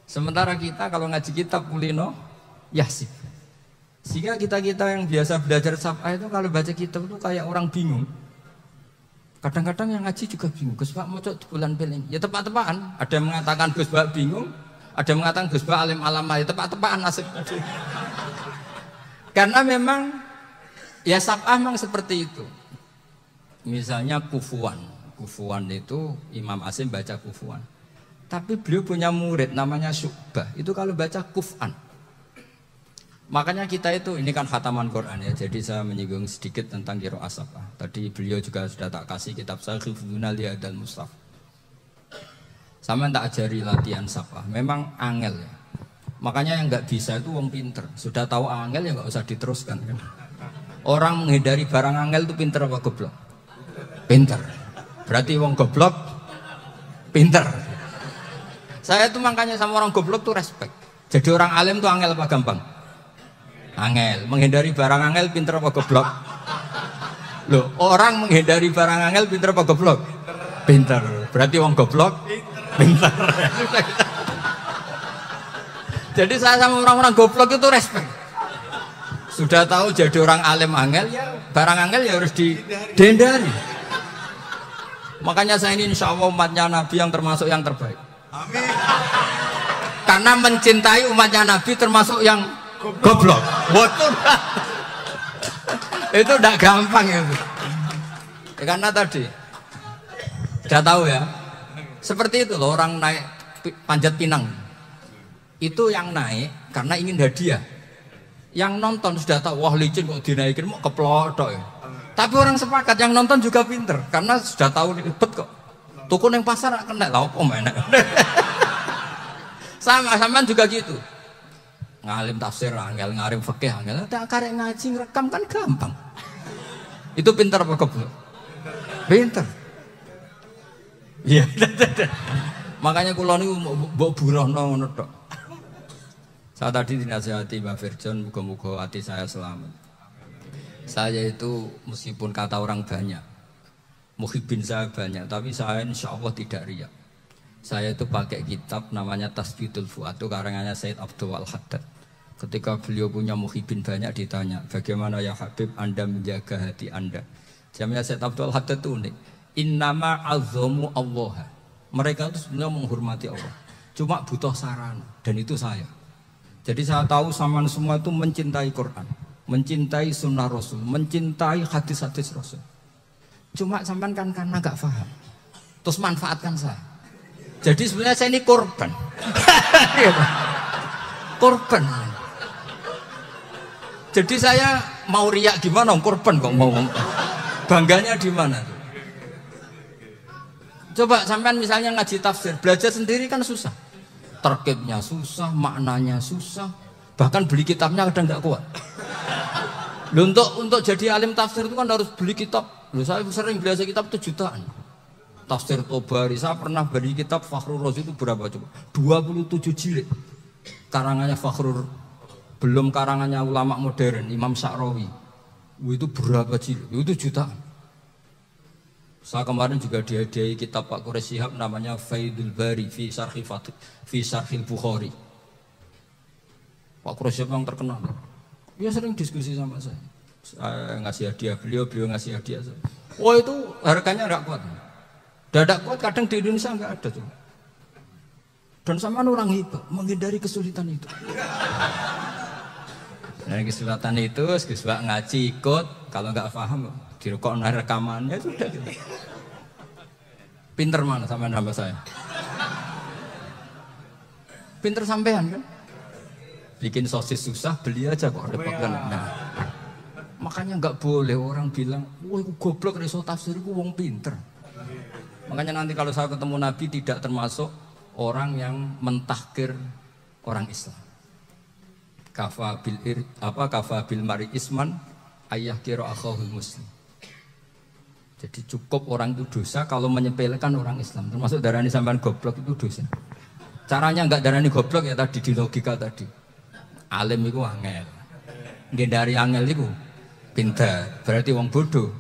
Sementara kita kalau ngaji kitab kulino yahsib. Sehingga kita yang biasa belajar sab'ah itu kalau baca kitab itu kayak orang bingung. Kadang-kadang yang ngaji juga bingung. Gus Pak mau di bulan peling. Ya tepat-tepatan. Ada yang mengatakan Gus Pak bingung, ada yang mengatakan Gus Pak alim alamah. Ya tepat-tepatan nasib. Karena memang ya sab'ah memang seperti itu. Misalnya kufuan. Kufuan itu Imam Asim baca kufuan. Tapi beliau punya murid namanya Syu'bah. Itu kalau baca kuf'an. Makanya kita itu, ini kan khataman Quran ya. Jadi saya menyinggung sedikit tentang qiraat sab'ah. Tadi beliau juga sudah tak kasih kitab saya Hifdzuna Lihadal Mustaf. Sama tak ajari latihan sab'ah. Memang angel ya. Makanya yang nggak bisa itu wong pinter. Sudah tahu angel ya nggak usah diteruskan kan. Orang menghindari barang angel itu pinter apa goblok? Pinter. Berarti wong goblok pinter. Saya tuh makanya sama orang goblok tuh respect. Jadi orang alim tuh angel apa gampang? Angel. Menghindari barang angel pinter apa goblok? Loh, orang menghindari barang angel pinter apa goblok? Pinter. Berarti wong goblok pinter. Jadi saya sama orang-orang goblok itu respect. Sudah tahu jadi orang alim angel ya barang angel ya harus dihindari. Makanya saya ini insya Allah umatnya Nabi yang termasuk yang terbaik. Amin. Karena mencintai umatnya Nabi termasuk yang goblok. Betul. Itu tidak gampang ya. Karena tadi sudah tahu ya. Seperti itu loh orang naik panjat pinang. Itu yang naik karena ingin hadiah. Yang nonton sudah tahu wah licin kok dinaikin mau keplodok ya. Tapi orang sepakat yang nonton juga pinter karena sudah tahu ribet kok. Tuku yang pasar kena lah apa mana. Sama juga gitu. Ngalim tafsir angel, ngalim fikih angel. Tak karek ngaji ngerekam kan gampang. Itu pinter apa goblok? Pinter. Iya. Makanya kula niku mbok burohno ngono tok. Saya tadi dinasihati Mbak Firjon, moga-moga hati saya selamat. Saya itu meskipun kata orang banyak, muhibbin saya banyak, tapi saya insya Allah tidak riya. Saya itu pakai kitab namanya Tasbitul Fuad, itu karangannya Said Abdul Al-Haddad. Ketika beliau punya muhibbin banyak ditanya, bagaimana ya Habib Anda menjaga hati Anda? Jamnya Said Abdul Al-Haddad itu unik. Innama azzamu Allah. Mereka itu sebenarnya menghormati Allah. Cuma butuh sarana, dan itu saya. Jadi saya tahu sampean semua itu mencintai Quran, mencintai sunnah Rasul, mencintai hadis-hadis Rasul. Cuma sampean kan karena nggak paham, terus manfaatkan saya. Jadi sebenarnya saya ini korban, korban. Jadi saya mau riak gimana, korban kok mau bangganya di mana? Coba sampean misalnya ngaji tafsir, belajar sendiri kan susah. Terkibnya susah, maknanya susah, bahkan beli kitabnya kadang nggak kuat. Loh, untuk jadi alim tafsir itu kan harus beli kitab. Loh, saya sering belajar kitab itu jutaan. Tafsir Tobari, saya pernah beli kitab Fakhrur Razi itu berapa coba? 27 jilid. Karangannya Fakhrur, belum karangannya ulama modern, Imam Sya'rawi. Itu berapa jilid? Itu jutaan. Saya kemarin juga dihadiahi kitab Pak Quraish Shihab namanya Faidul Bari fi Syarhil Bukhari. Pak Quraish Shihab yang terkenal. Dia sering diskusi sama saya. Saya ngasih hadiah beliau ngasih hadiah saya. Wah itu harganya enggak kuat. Dadak kuat kadang di Indonesia enggak ada tuh. Dan sama orang hebat menghindari kesulitan itu. Nah kesulitan itu, Gus Pak ngaji ikut, kalau enggak paham direkod rekamannya sudah gitu. Pinter mana sama nama saya? Pinter sampean kan? Bikin sosis susah, beli aja kok repot kan. Nah, makanya nggak boleh orang bilang, wah goblok reso tafsir ku wong pinter. Makanya nanti kalau saya ketemu Nabi tidak termasuk orang yang mentahkir orang Islam. Kafa bil mari isman ayah kira akhahul muslim. Jadi cukup orang itu dosa kalau menyepelekan orang Islam. Termasuk darani sampean goblok itu dosa. Caranya enggak darani goblok ya tadi di logika tadi. Alim itu angel. Nggih dari angel itu pintar. Berarti wong bodoh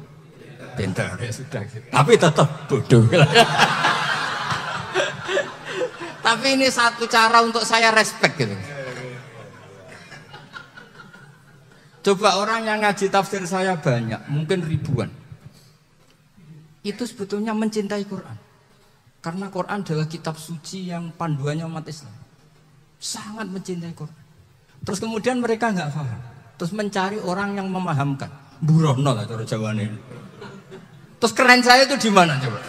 pintar ya sudah. Tapi tetap bodoh. Tapi ini satu cara untuk saya respect gitu. Coba orang yang ngaji tafsir saya banyak, mungkin ribuan. Itu sebetulnya mencintai Quran. Karena Quran adalah kitab suci yang panduannya umat Islam. Sangat mencintai Quran. Terus kemudian mereka nggak paham. Terus mencari orang yang memahamkan. Burono lah cara Jawa ini. Terus keren saya itu di mana coba?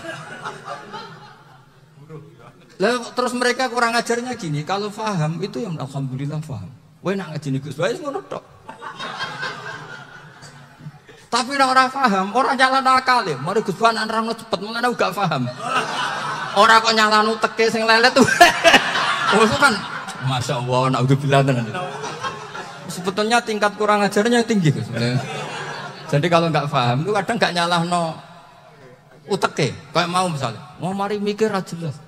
Lalu terus mereka kurang ajarnya gini. Kalau paham itu yang alhamdulillah paham. Wah nak ngaji Gus Bae ngono tok. Tapi orang paham, orang jalan akal ya. Mari Gus Bae nerangno cepet, mulane gak paham. Orang kok nyalano teke sing lelet tuh. Oh itu kan Masya Allah, naudzubillah tenan. Sebetulnya tingkat kurang ajarnya tinggi Gus. Jadi kalau nggak paham itu kadang nggak nyalahno uteke. Kayak mau misalnya, mau mari mikir aja jelas.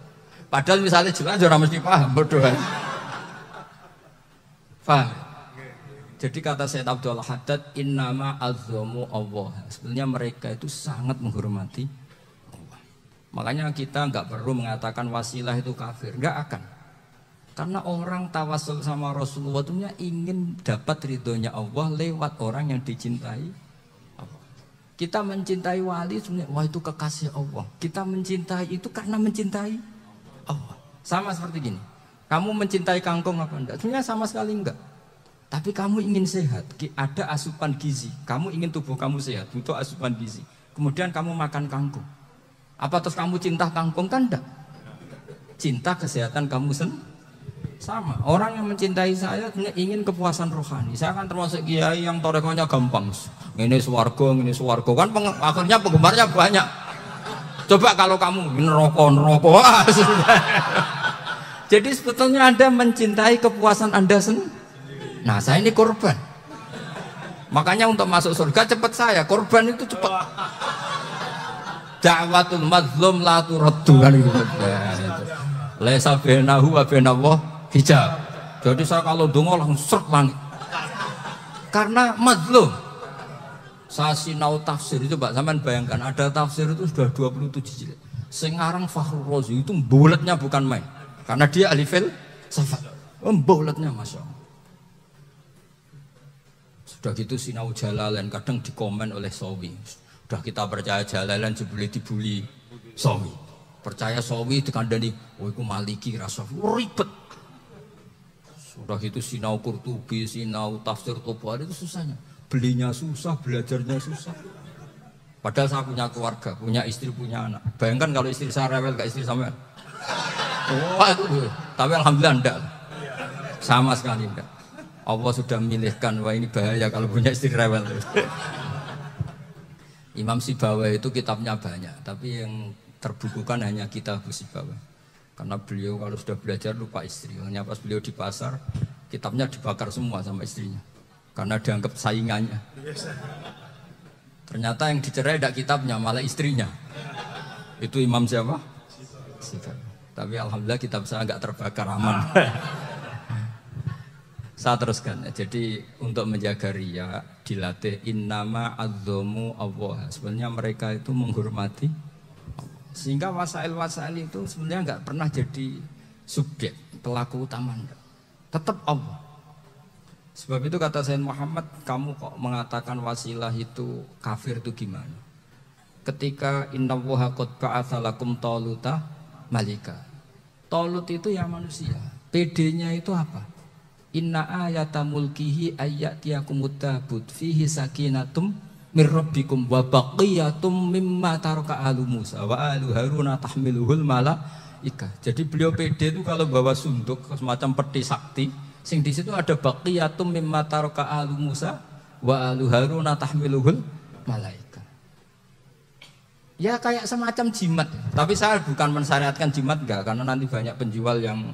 Padahal misalnya jelas orang mesti paham, bodoh kan. Paham? Jadi kata Sayyid Abdul Haddad, innama azzamu Allah. Sebenarnya mereka itu sangat menghormati Allah. Makanya kita nggak perlu mengatakan wasilah itu kafir, nggak akan. Karena orang tawasul sama Rasulullah itu ingin dapat ridhonya Allah lewat orang yang dicintai Allah. Kita mencintai wali sebenarnya, wah itu kekasih Allah. Kita mencintai itu karena mencintai Allah. Sama seperti gini, kamu mencintai kangkung apa enggak? Sebenarnya sama sekali enggak. Tapi kamu ingin sehat, ada asupan gizi. Kamu ingin tubuh kamu sehat, butuh asupan gizi. Kemudian kamu makan kangkung. Apa terus kamu cinta kangkung? Kan enggak. Cinta kesehatan kamu sama. Orang yang mencintai saya ingin kepuasan rohani. Saya kan termasuk kiai yang torekonya gampang. Ini swarga, ini swarga. Kan akhirnya penggemarnya banyak. Coba kalau kamu neraka. Jadi sebetulnya Anda mencintai kepuasan Anda sendiri. Nah saya ini korban. Makanya untuk masuk surga cepat saya. Korban itu cepat. Da'watul mazlum la turaddu kan gitu. Laisa bainahu wa bainallah hijab. Jadi saya kalau donga langsung seret langit. Karena mazlum. Saya sinau tafsir itu Pak, sampean bayangkan ada tafsir itu sudah 27 jilid. Sing aran Fakhrul Razi itu bulatnya bukan main. Karena dia ahli filsafat. Bulatnya Masya Allah. Sudah gitu sinau Jalalain kadang dikomen oleh Sawi. Sudah kita percaya Jalalain dibuli Sawi. Percaya Sawi dikandani, oh itu Maliki rasa ribet. Sudah gitu sinau Qurtubi, sinau tafsir Tabari itu susahnya. Belinya susah, belajarnya susah. Padahal saya punya keluarga, punya istri, punya anak. Bayangkan kalau istri saya rewel, gak istri sampean. Wah itu. Tapi alhamdulillah enggak. Sama sekali enggak. Allah sudah memilihkan, wah ini bahaya kalau punya istri rewel. Imam Sibawai itu kitabnya banyak, tapi yang terbukukan hanya kitab Sibawai. Karena beliau kalau sudah belajar lupa istri. Hanya pas beliau di pasar, kitabnya dibakar semua sama istrinya. Karena dianggap saingannya. Ternyata yang dicerai tidak kitabnya, malah istrinya. Itu Imam siapa? Sibawai. Tapi alhamdulillah kitab saya nggak terbakar, aman. Saya teruskan. Jadi untuk menjaga riya dilatih innama azzamu Allah. Sebenarnya mereka itu menghormati Allah. Sehingga wasail itu sebenarnya nggak pernah jadi subjek pelaku utama, enggak. Tetap Allah. Sebab itu kata Sayyid Muhammad, kamu kok mengatakan wasilah itu kafir itu gimana? Ketika innallaha qad ba'atsa lakum taluta malika. Talut itu ya manusia. PD-nya itu apa? Inna ayata mulkihi ayyatiyakumut tabut fihi sakinatum mir rabbikum wa baqiyatum mimma taraka alu Musa wa alu Haruna tahmiluhul malaika. Jadi beliau pede itu kalau bawa sunduk semacam peti sakti, sing di situ ada baqiyatum mimma taraka alu Musa wa alu Haruna tahmiluhul malaika. Ya kayak semacam jimat. Tapi saya bukan mensyariatkan jimat enggak, karena nanti banyak penjual yang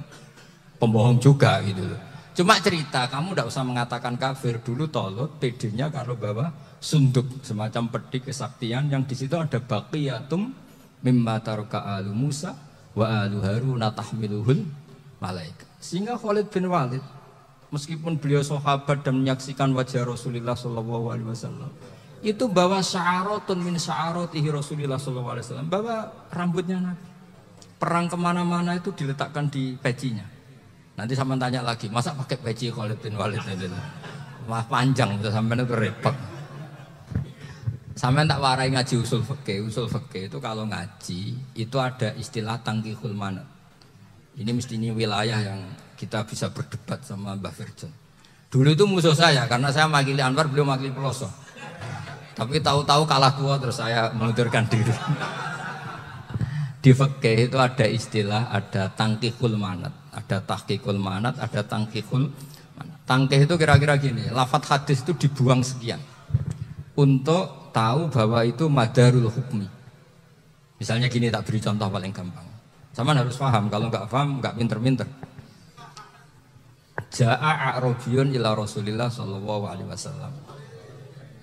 pembohong juga gitu loh. Cuma cerita, kamu tidak usah mengatakan kafir. Dulu Tolut PD-nya kalau bawa sunduk semacam peti kesaktian yang di situ ada baqiyatum mimma taraka alu Musa wa alu Harun tahmiluhul malaikat. Sehingga Khalid bin Walid meskipun beliau sahabat dan menyaksikan wajah Rasulullah sallallahu alaihi wasallam, itu bawa sya'aratun min sya'aratihi Rasulullah sallallahu alaihi wasallam, bawa rambutnya Nabi. Perang kemana-mana itu diletakkan di pecinya. Nanti sama tanya lagi, masa pakai peci Khalid bin Walid itu? Wah panjang, sampai itu repot. Sampai tak warai ngaji usul fikih. Usul fikih itu kalau ngaji itu ada istilah tangkihul manat. Ini mestinya wilayah yang kita bisa berdebat sama Mbah Firjon. Dulu itu musuh saya karena saya makili Anwar, beliau makili Peloso. Tapi tahu-tahu kalah tua terus saya mengundurkan diri. Di fikih itu ada istilah, ada tangkihul manat, ada tahqiqul manat, ada tangkihul manat. Tangkih itu kira-kira gini, lafadz hadis itu dibuang sekian untuk tahu bahwa itu madarul hukmi. Misalnya gini, tak beri contoh paling gampang. Sama harus paham, kalau nggak paham nggak pinter-pinter. Ja'a a'rabiyun ila Rasulillah sallallahu alaihi wasallam.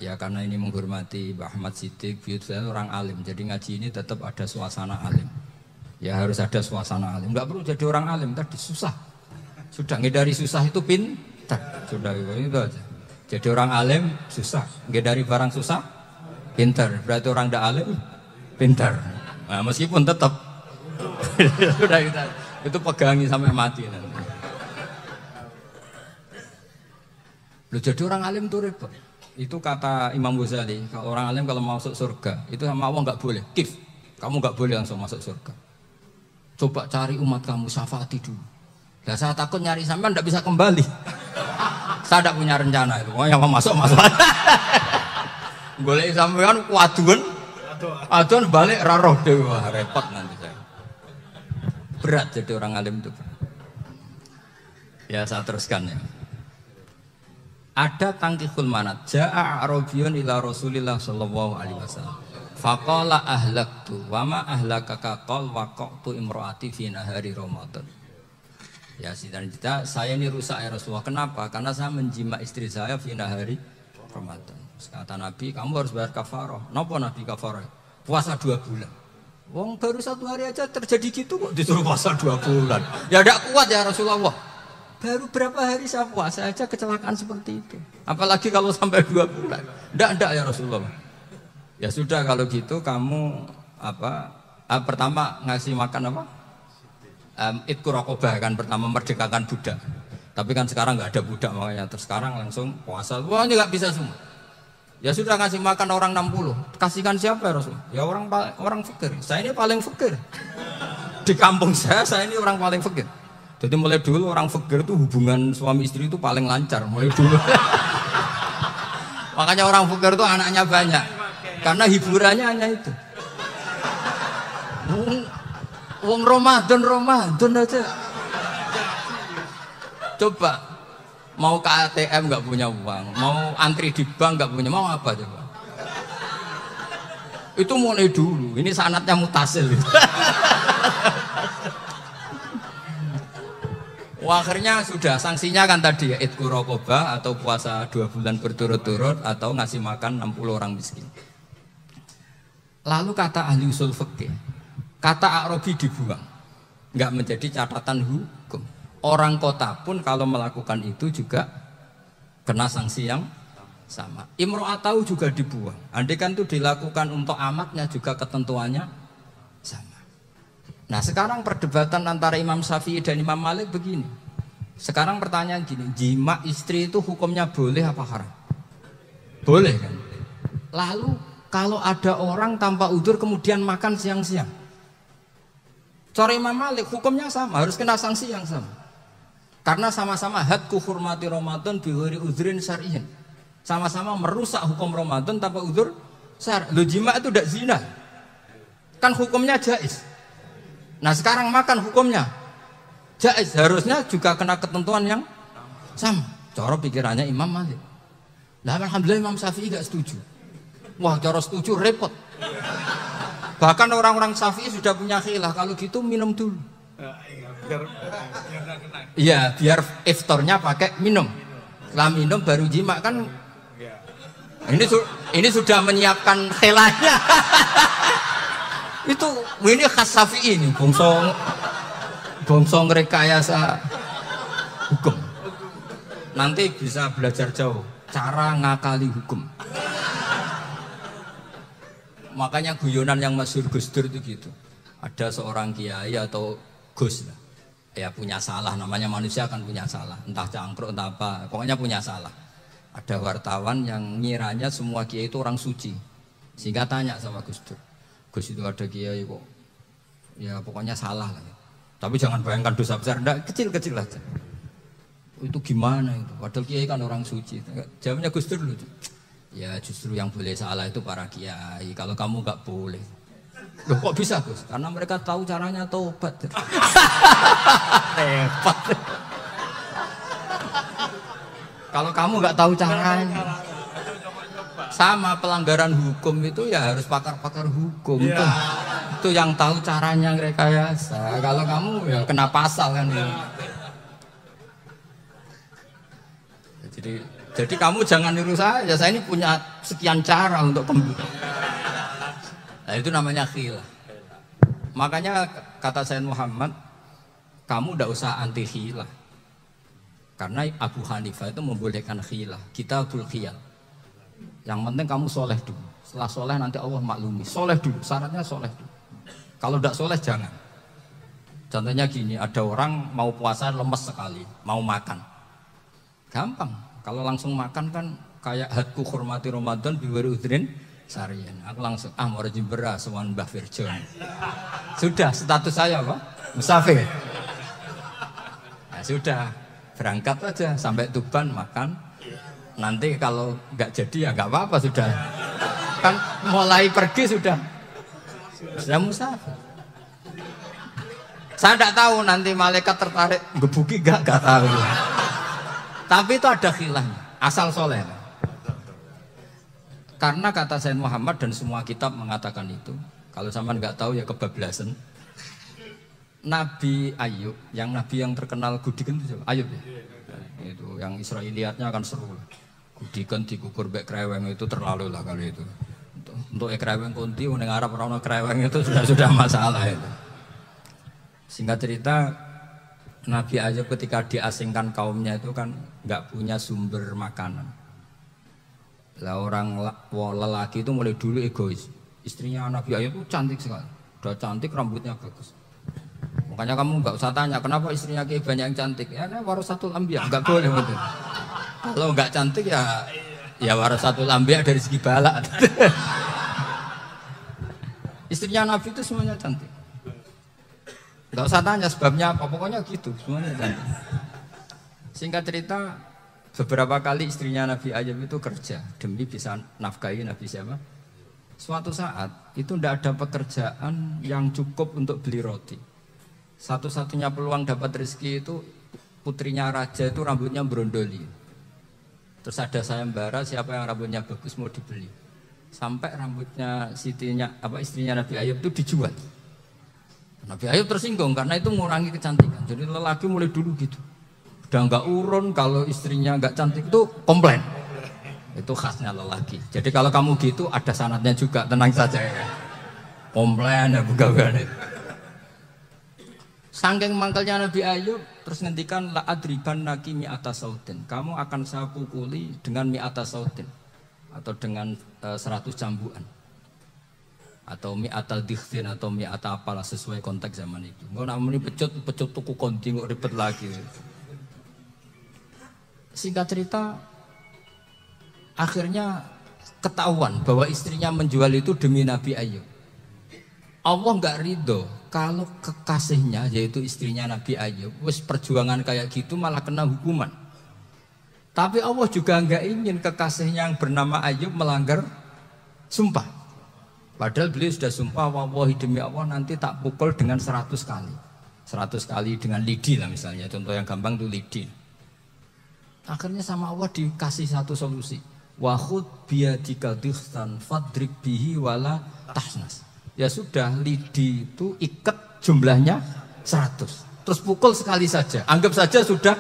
Ya karena ini menghormati Mbah Ahmad Siddiq, saya orang alim, jadi ngaji ini tetap ada suasana alim. Ya harus ada suasana alim, nggak perlu jadi orang alim, tadi susah. Sudah ngedari susah itu pintar, sudah itu aja. Jadi orang alim susah, ngedari barang susah, pintar. Berarti orang tidak alim, pintar. Nah, meskipun tetap, sudah itu pegangi sampai mati nanti. Lu jadi orang alim tuh repot. Itu kata Imam Ghazali, kalau orang alim kalau masuk surga itu sama Allah nggak boleh, kif, kamu nggak boleh langsung masuk surga. Coba cari umat kamu, syafaati dulu. Nah, saya takut nyari sampean nggak bisa kembali. Saya tidak punya rencana itu, yang mau masuk. Boleh sampean kuaduan, aduan balik raroh dewa, repot nanti saya. Berat jadi orang alim itu. Ya saya teruskan ya. Ada tangkihul manat. Ja'a a'rabiyun ila Rasulillah sallallahu alaihi wasallam. Faqala ahlaktu wa ma ahlakaka qal waqtu imraati fi nahari Ramadan. Ya kita saya ini rusak ya Rasulullah. Kenapa? Karena saya menjima istri saya fi nahari Ramadan. Kata Nabi, kamu harus bayar kafarah. Napa Nabi kafarah? Puasa 2 bulan. Wong baru 1 hari aja terjadi gitu kok disuruh puasa 2 bulan. Ya tidak kuat ya Rasulullah. Baru berapa hari saya puasa aja kecelakaan seperti itu. Apalagi kalau sampai 2 bulan. Tidak ya Rasulullah. Ya sudah kalau gitu kamu pertama ngasih makan apa? Idku raqabah kan pertama merdekakan budak. Tapi kan sekarang nggak ada budak makanya terus sekarang langsung puasa. Wah ini nggak bisa semua. Ya sudah ngasih makan orang 60. Kasihkan siapa ya Rasul? Ya orang fakir. Saya ini paling fakir. Di kampung saya ini orang paling fakir. Jadi mulai dulu orang fakir itu hubungan suami istri itu paling lancar mulai dulu. Makanya orang fakir itu anaknya banyak. Karena hiburannya hanya itu. Wong Ramadan aja. Coba mau ke ATM nggak punya uang, mau antri di bank nggak punya, mau apa coba? Itu mulai dulu. Ini sanatnya mutasil. Akhirnya sudah sanksinya kan tadi ya idku raqabah atau puasa 2 bulan berturut-turut atau ngasih makan 60 orang miskin. Lalu kata ahli usul fikih, kata a'rabi dibuang, nggak menjadi catatan hukum. Orang kota pun kalau melakukan itu juga kena sanksi yang sama. Imro'atau juga dibuang. Andai kan itu dilakukan untuk amatnya juga ketentuannya sama. Nah sekarang perdebatan antara Imam Syafi'i dan Imam Malik begini. Sekarang pertanyaan gini, jima istri itu hukumnya boleh apa haram? Boleh kan? Lalu kalau ada orang tanpa udzur kemudian makan siang-siang, cara Imam Malik hukumnya sama, harus kena sanksi yang sama. Karena sama-sama hadku hurmati Ramadan bighairi udzrin syar'iyyin. Sama-sama merusak hukum Ramadan tanpa udzur syar'. Lo jima itu tidak zina. Kan hukumnya jaiz. Nah sekarang makan hukumnya jaiz, harusnya juga kena ketentuan yang sama. Cara pikirannya Imam Malik. Nah alhamdulillah Imam Syafi'i gak setuju. Wah cara setuju repot. Bahkan orang-orang Syafi'i sudah punya khilaf, kalau gitu minum dulu. Iya, biar iftarnya pakai minum. Setelah minum baru jima kan. Ini sudah menyiapkan khilanya. ini khas Syafi'i ini, bongsong rekayasa hukum. Nanti bisa belajar jauh cara ngakali hukum. Makanya guyonan yang masyhur Gus Dur itu gitu. Ada seorang kiai atau Gus lah, ya punya salah, namanya manusia kan punya salah, entah cangkruk entah apa, pokoknya punya salah. Ada wartawan yang ngiranya semua kiai itu orang suci, sehingga tanya sama Gus Dur, Gus itu ada kiai kok, ya pokoknya salah lah. Tapi jangan bayangkan dosa besar, enggak, kecil-kecil aja. Itu gimana itu? Padahal kiai kan orang suci. Jawabnya Gus Dur lucu. Ya justru yang boleh salah itu para kiai. Kalau kamu nggak boleh. Loh kok bisa Gus? Karena mereka tahu caranya taubat. Repot. Kalau kamu nggak tahu caranya, sama pelanggaran hukum itu ya harus pakar-pakar hukum. Itu yang tahu caranya rekayasa. Kalau kamu ya kena pasal kan. Jadi kamu jangan niru saya ini punya sekian cara untuk kembali. Nah, itu namanya khilah. Makanya kata Sayyid Muhammad, kamu tidak usah anti khilah. Karena Abu Hanifah itu membolehkan khilah. Kitabul khiyal. Yang penting kamu soleh dulu. Setelah soleh nanti Allah maklumi. Soleh dulu, syaratnya soleh dulu. Kalau tidak soleh jangan. Contohnya gini, ada orang mau puasa lemes sekali, mau makan. Gampang. Kalau langsung makan kan kayak hadku hormati Ramadan biwari udrin sarian. Aku langsung mau rajin beras sowan Mbah Firjon. Sudah status saya apa? Musafir. Nah, sudah berangkat aja sampai Tuban makan. Nanti kalau nggak jadi ya nggak apa-apa sudah. Kan mulai pergi sudah musafir. Saya tidak tahu nanti malaikat tertarik gebuki nggak tahu. Tapi itu ada khilafnya, asal soleh. Karena kata Sayyid Muhammad dan semua kitab mengatakan itu. Kalau sampean nggak tahu ya kebablasan. Nabi Ayub, yang nabi yang terkenal gudikan itu Ayub ya. Itu yang Israiliyatnya akan seru. Gudikan dikukur bek kreweng itu terlalu lah kali itu. Untuk kreweng kunti, ning Arab ora ono kreweng itu sudah masalah itu. Singkat cerita, Nabi Ayub ketika diasingkan kaumnya itu kan nggak punya sumber makanan. Lah orang lelaki itu mulai dulu egois. Istrinya Nabi Ayub itu cantik sekali, udah cantik rambutnya bagus. Makanya kamu nggak usah tanya kenapa istrinya kayak banyak yang cantik. Ya warasatul anbiya, nggak boleh betul. Kalau nggak cantik ya warasatul anbiya dari segi balak. Istrinya Nabi itu semuanya cantik. Nggak usah tanya sebabnya apa, pokoknya gitu semuanya cantik. Singkat cerita, beberapa kali istrinya Nabi Ayub itu kerja demi bisa nafkahi Nabi siapa. Suatu saat itu tidak ada pekerjaan yang cukup untuk beli roti. Satu-satunya peluang dapat rezeki itu putrinya raja itu rambutnya berondoli. Terus ada sayembara siapa yang rambutnya bagus mau dibeli. Sampai rambutnya istrinya Nabi Ayub itu dijual. Nabi Ayub tersinggung karena itu mengurangi kecantikan. Jadi lelaki mulai dulu gitu. Udah nggak urun kalau istrinya nggak cantik itu komplain. Itu khasnya lelaki. Jadi kalau kamu gitu ada sanadnya juga, tenang saja ya. Komplain ya bukan itu. Saking mangkalnya Nabi Ayub terus ngendikan la adriban naki mi'ata sautin. Kamu akan saya pukuli dengan mi'ata sautin atau dengan 100 cambuan. Atau mi'atal dikhtin atau mi'ata apalah sesuai konteks zaman itu. Nggak namanya pecut tuku konti nggak ribet lagi. Singkat cerita, akhirnya ketahuan bahwa istrinya menjual itu demi Nabi Ayub. Allah nggak ridho kalau kekasihnya yaitu istrinya Nabi Ayub wis perjuangan kayak gitu malah kena hukuman. Tapi Allah juga nggak ingin kekasihnya yang bernama Ayub melanggar sumpah. Padahal beliau sudah sumpah, wallahi demi Allah nanti tak pukul dengan 100 kali. 100 kali dengan lidi lah misalnya, contoh yang gampang itu lidi. Akhirnya sama Allah dikasih satu solusi. Wa khud biyadika dikhtan fadrik bihi wala tahnas. Ya sudah, lidi itu ikat jumlahnya 100. terus pukul sekali saja, anggap saja sudah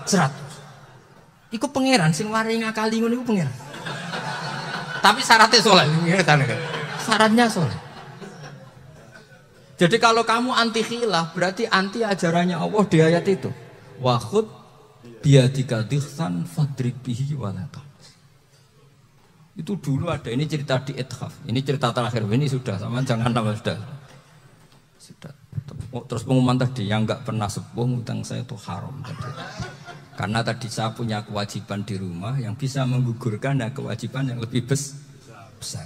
100. Iku pangeran sing waringi ngakali ngono iku pangeran. Tapi syaratnya soleh, syaratnya soleh. Jadi kalau kamu anti khilaf berarti anti ajarannya Allah di ayat itu. Wa khud biyadika dikhsan fadrib bihi walata. Itu dulu ada, ini cerita di Ithaf. Ini cerita terakhir, ini sudah, sama jangan tambah sudah. Terus pengumuman tadi, yang nggak pernah sepuh utang saya itu haram tadi. Karena tadi saya punya kewajiban di rumah yang bisa menggugurkan dan kewajiban yang lebih besar.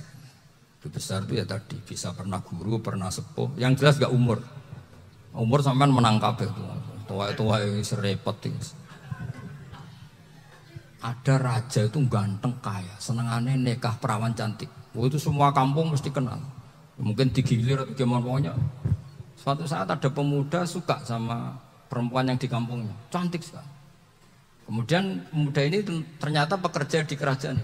Lebih besar itu ya tadi, bisa pernah guru, pernah sepuh. Yang jelas nggak umur. Umur sampean menang kabeh tuh. Tua-tua yang serepot itu. Ada raja itu ganteng kaya, senengannya nikah perawan cantik. Itu semua kampung mesti kenal. Mungkin digilir atau gimana pokoknya. Suatu saat ada pemuda suka sama perempuan yang di kampungnya, cantik sekali. Kemudian pemuda ini ternyata pekerja di kerajaan.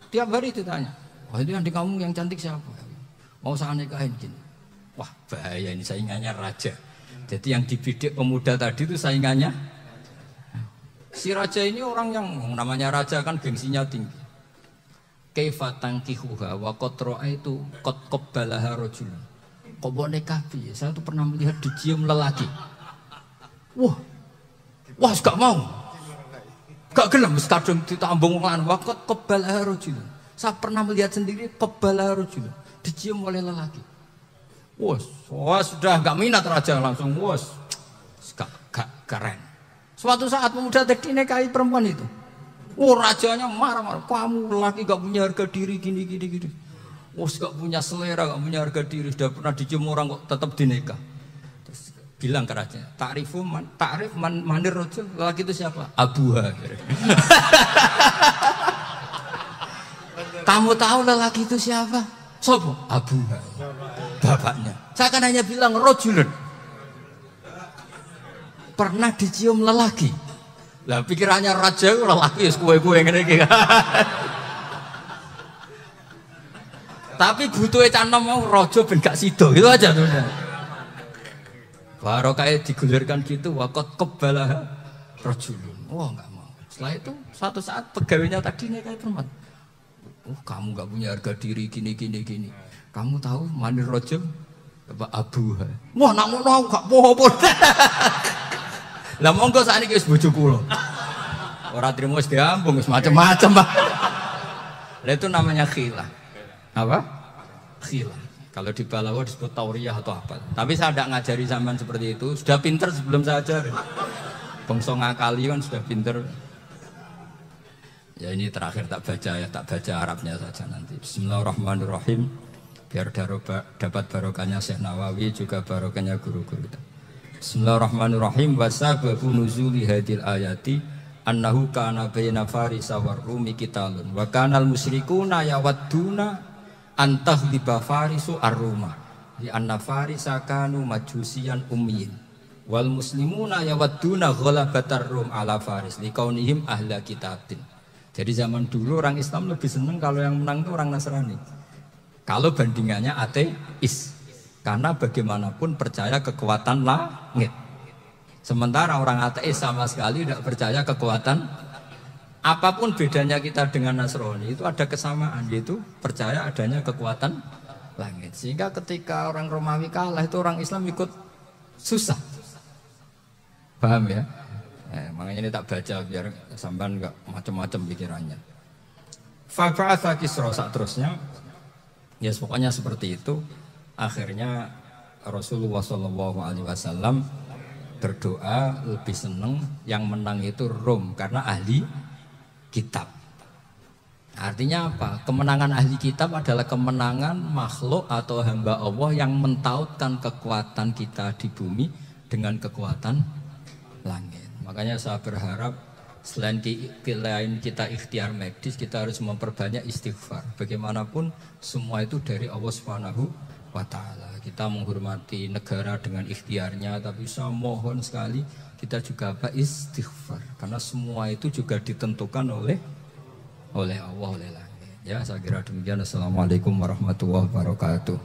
Tiap hari ditanya, wah itu yang di kampung yang cantik siapa? Mau saya nikahin gini. Wah bahaya ini, saingannya raja. Jadi yang dibidik pemuda tadi itu saingannya. Si raja ini orang yang namanya raja kan gengsinya tinggi. Kaifa tankihuha wa qad ra'aitu qad qabbalaha rajul. Kok mbok nikah piye? Saya tuh pernah melihat dicium lelaki. Wah, gak mau. Gak gelem wis kadung ditambung lan wa qad qabbalaha rajul. Saya pernah melihat sendiri qabbalaha rajul, dicium oleh lelaki. Wah, sudah gak minat raja langsung gak keren. Suatu saat pemuda tadi nikahi perempuan itu. Rajanya marah-marah. Kamu laki gak punya harga diri gini. Gak punya selera, gak punya harga diri. Sudah pernah dicium orang kok tetap dinikah. Terus bilang ke raja, ta'rif manir rajul. Laki itu siapa? Abuha. Kamu tahu lelaki itu siapa? Sopo? Abuha. Bapaknya. Saya kan hanya bilang rajulun. Pernah dicium lelaki. Lah pikirannya raja lelaki wis kue-kue ngene iki. Tapi butuhe canom mau raja ben gak sida. Itu aja tuh. Baru kayak digulirkan gitu waqat qabbalah rajulun. Enggak mau. Setelah itu suatu saat pegawainya tadi nih kayak perempuan. Kamu gak punya harga diri gini. Kamu tahu manir rajul apa abuha. Nak ngono gak apa-apa. Lah monggo sakniki wis bojo kula. Ora trimo wis diambung wis macam-macam, Pak. Lah itu namanya khilaf. Apa? Khilaf. Kalau di Balawa disebut tauriyah atau apa. Tapi saya tidak ngajari sampean seperti itu. Sudah pinter sebelum saya ajarin. Bangsa ngakali kan sudah pinter. Ya ini terakhir tak baca Arabnya saja nanti. Bismillahirrahmanirrahim. Biar dapat barokahnya Syekh Nawawi juga barokahnya guru-guru kita. Bismillahirrahmanirrahim. Wasababu nuzuli hadil ayati annahu kana baina farisa war rumi qitalun wa kanal musyrikuna yawadduna antahliba farisu ar-ruma li anna farisa kanu majusiyan ummiyin wal muslimuna yawadduna ghalabatar rum ala faris liqaunihim ahla kitabin. Jadi zaman dulu orang Islam lebih senang kalau yang menang itu orang Nasrani. Kalau bandingannya ateis. Karena bagaimanapun percaya kekuatan langit. Sementara orang ateis sama sekali tidak percaya kekuatan. Apapun bedanya kita dengan Nasrani itu ada kesamaan, yaitu percaya adanya kekuatan langit. Sehingga ketika orang Romawi kalah itu orang Islam ikut susah. Paham ya? Makanya ini tak baca biar sampean enggak macam-macam pikirannya. Fa'atha Kisra terusnya. Ya pokoknya seperti itu. Akhirnya Rasulullah SAW berdoa lebih senang yang menang itu Rom karena ahli kitab. Artinya apa? Kemenangan ahli kitab adalah kemenangan makhluk atau hamba Allah yang mentautkan kekuatan kita di bumi dengan kekuatan langit. Makanya saya berharap selain kita ikhtiar medis, kita harus memperbanyak istighfar. Bagaimanapun semua itu dari Allah Subhanahu wa ta'ala. Kita menghormati negara dengan ikhtiarnya, tapi saya mohon sekali kita juga istighfar, karena semua itu juga ditentukan oleh Allah, oleh langit. Ya, saya kira demikian. Assalamualaikum warahmatullahi wabarakatuh.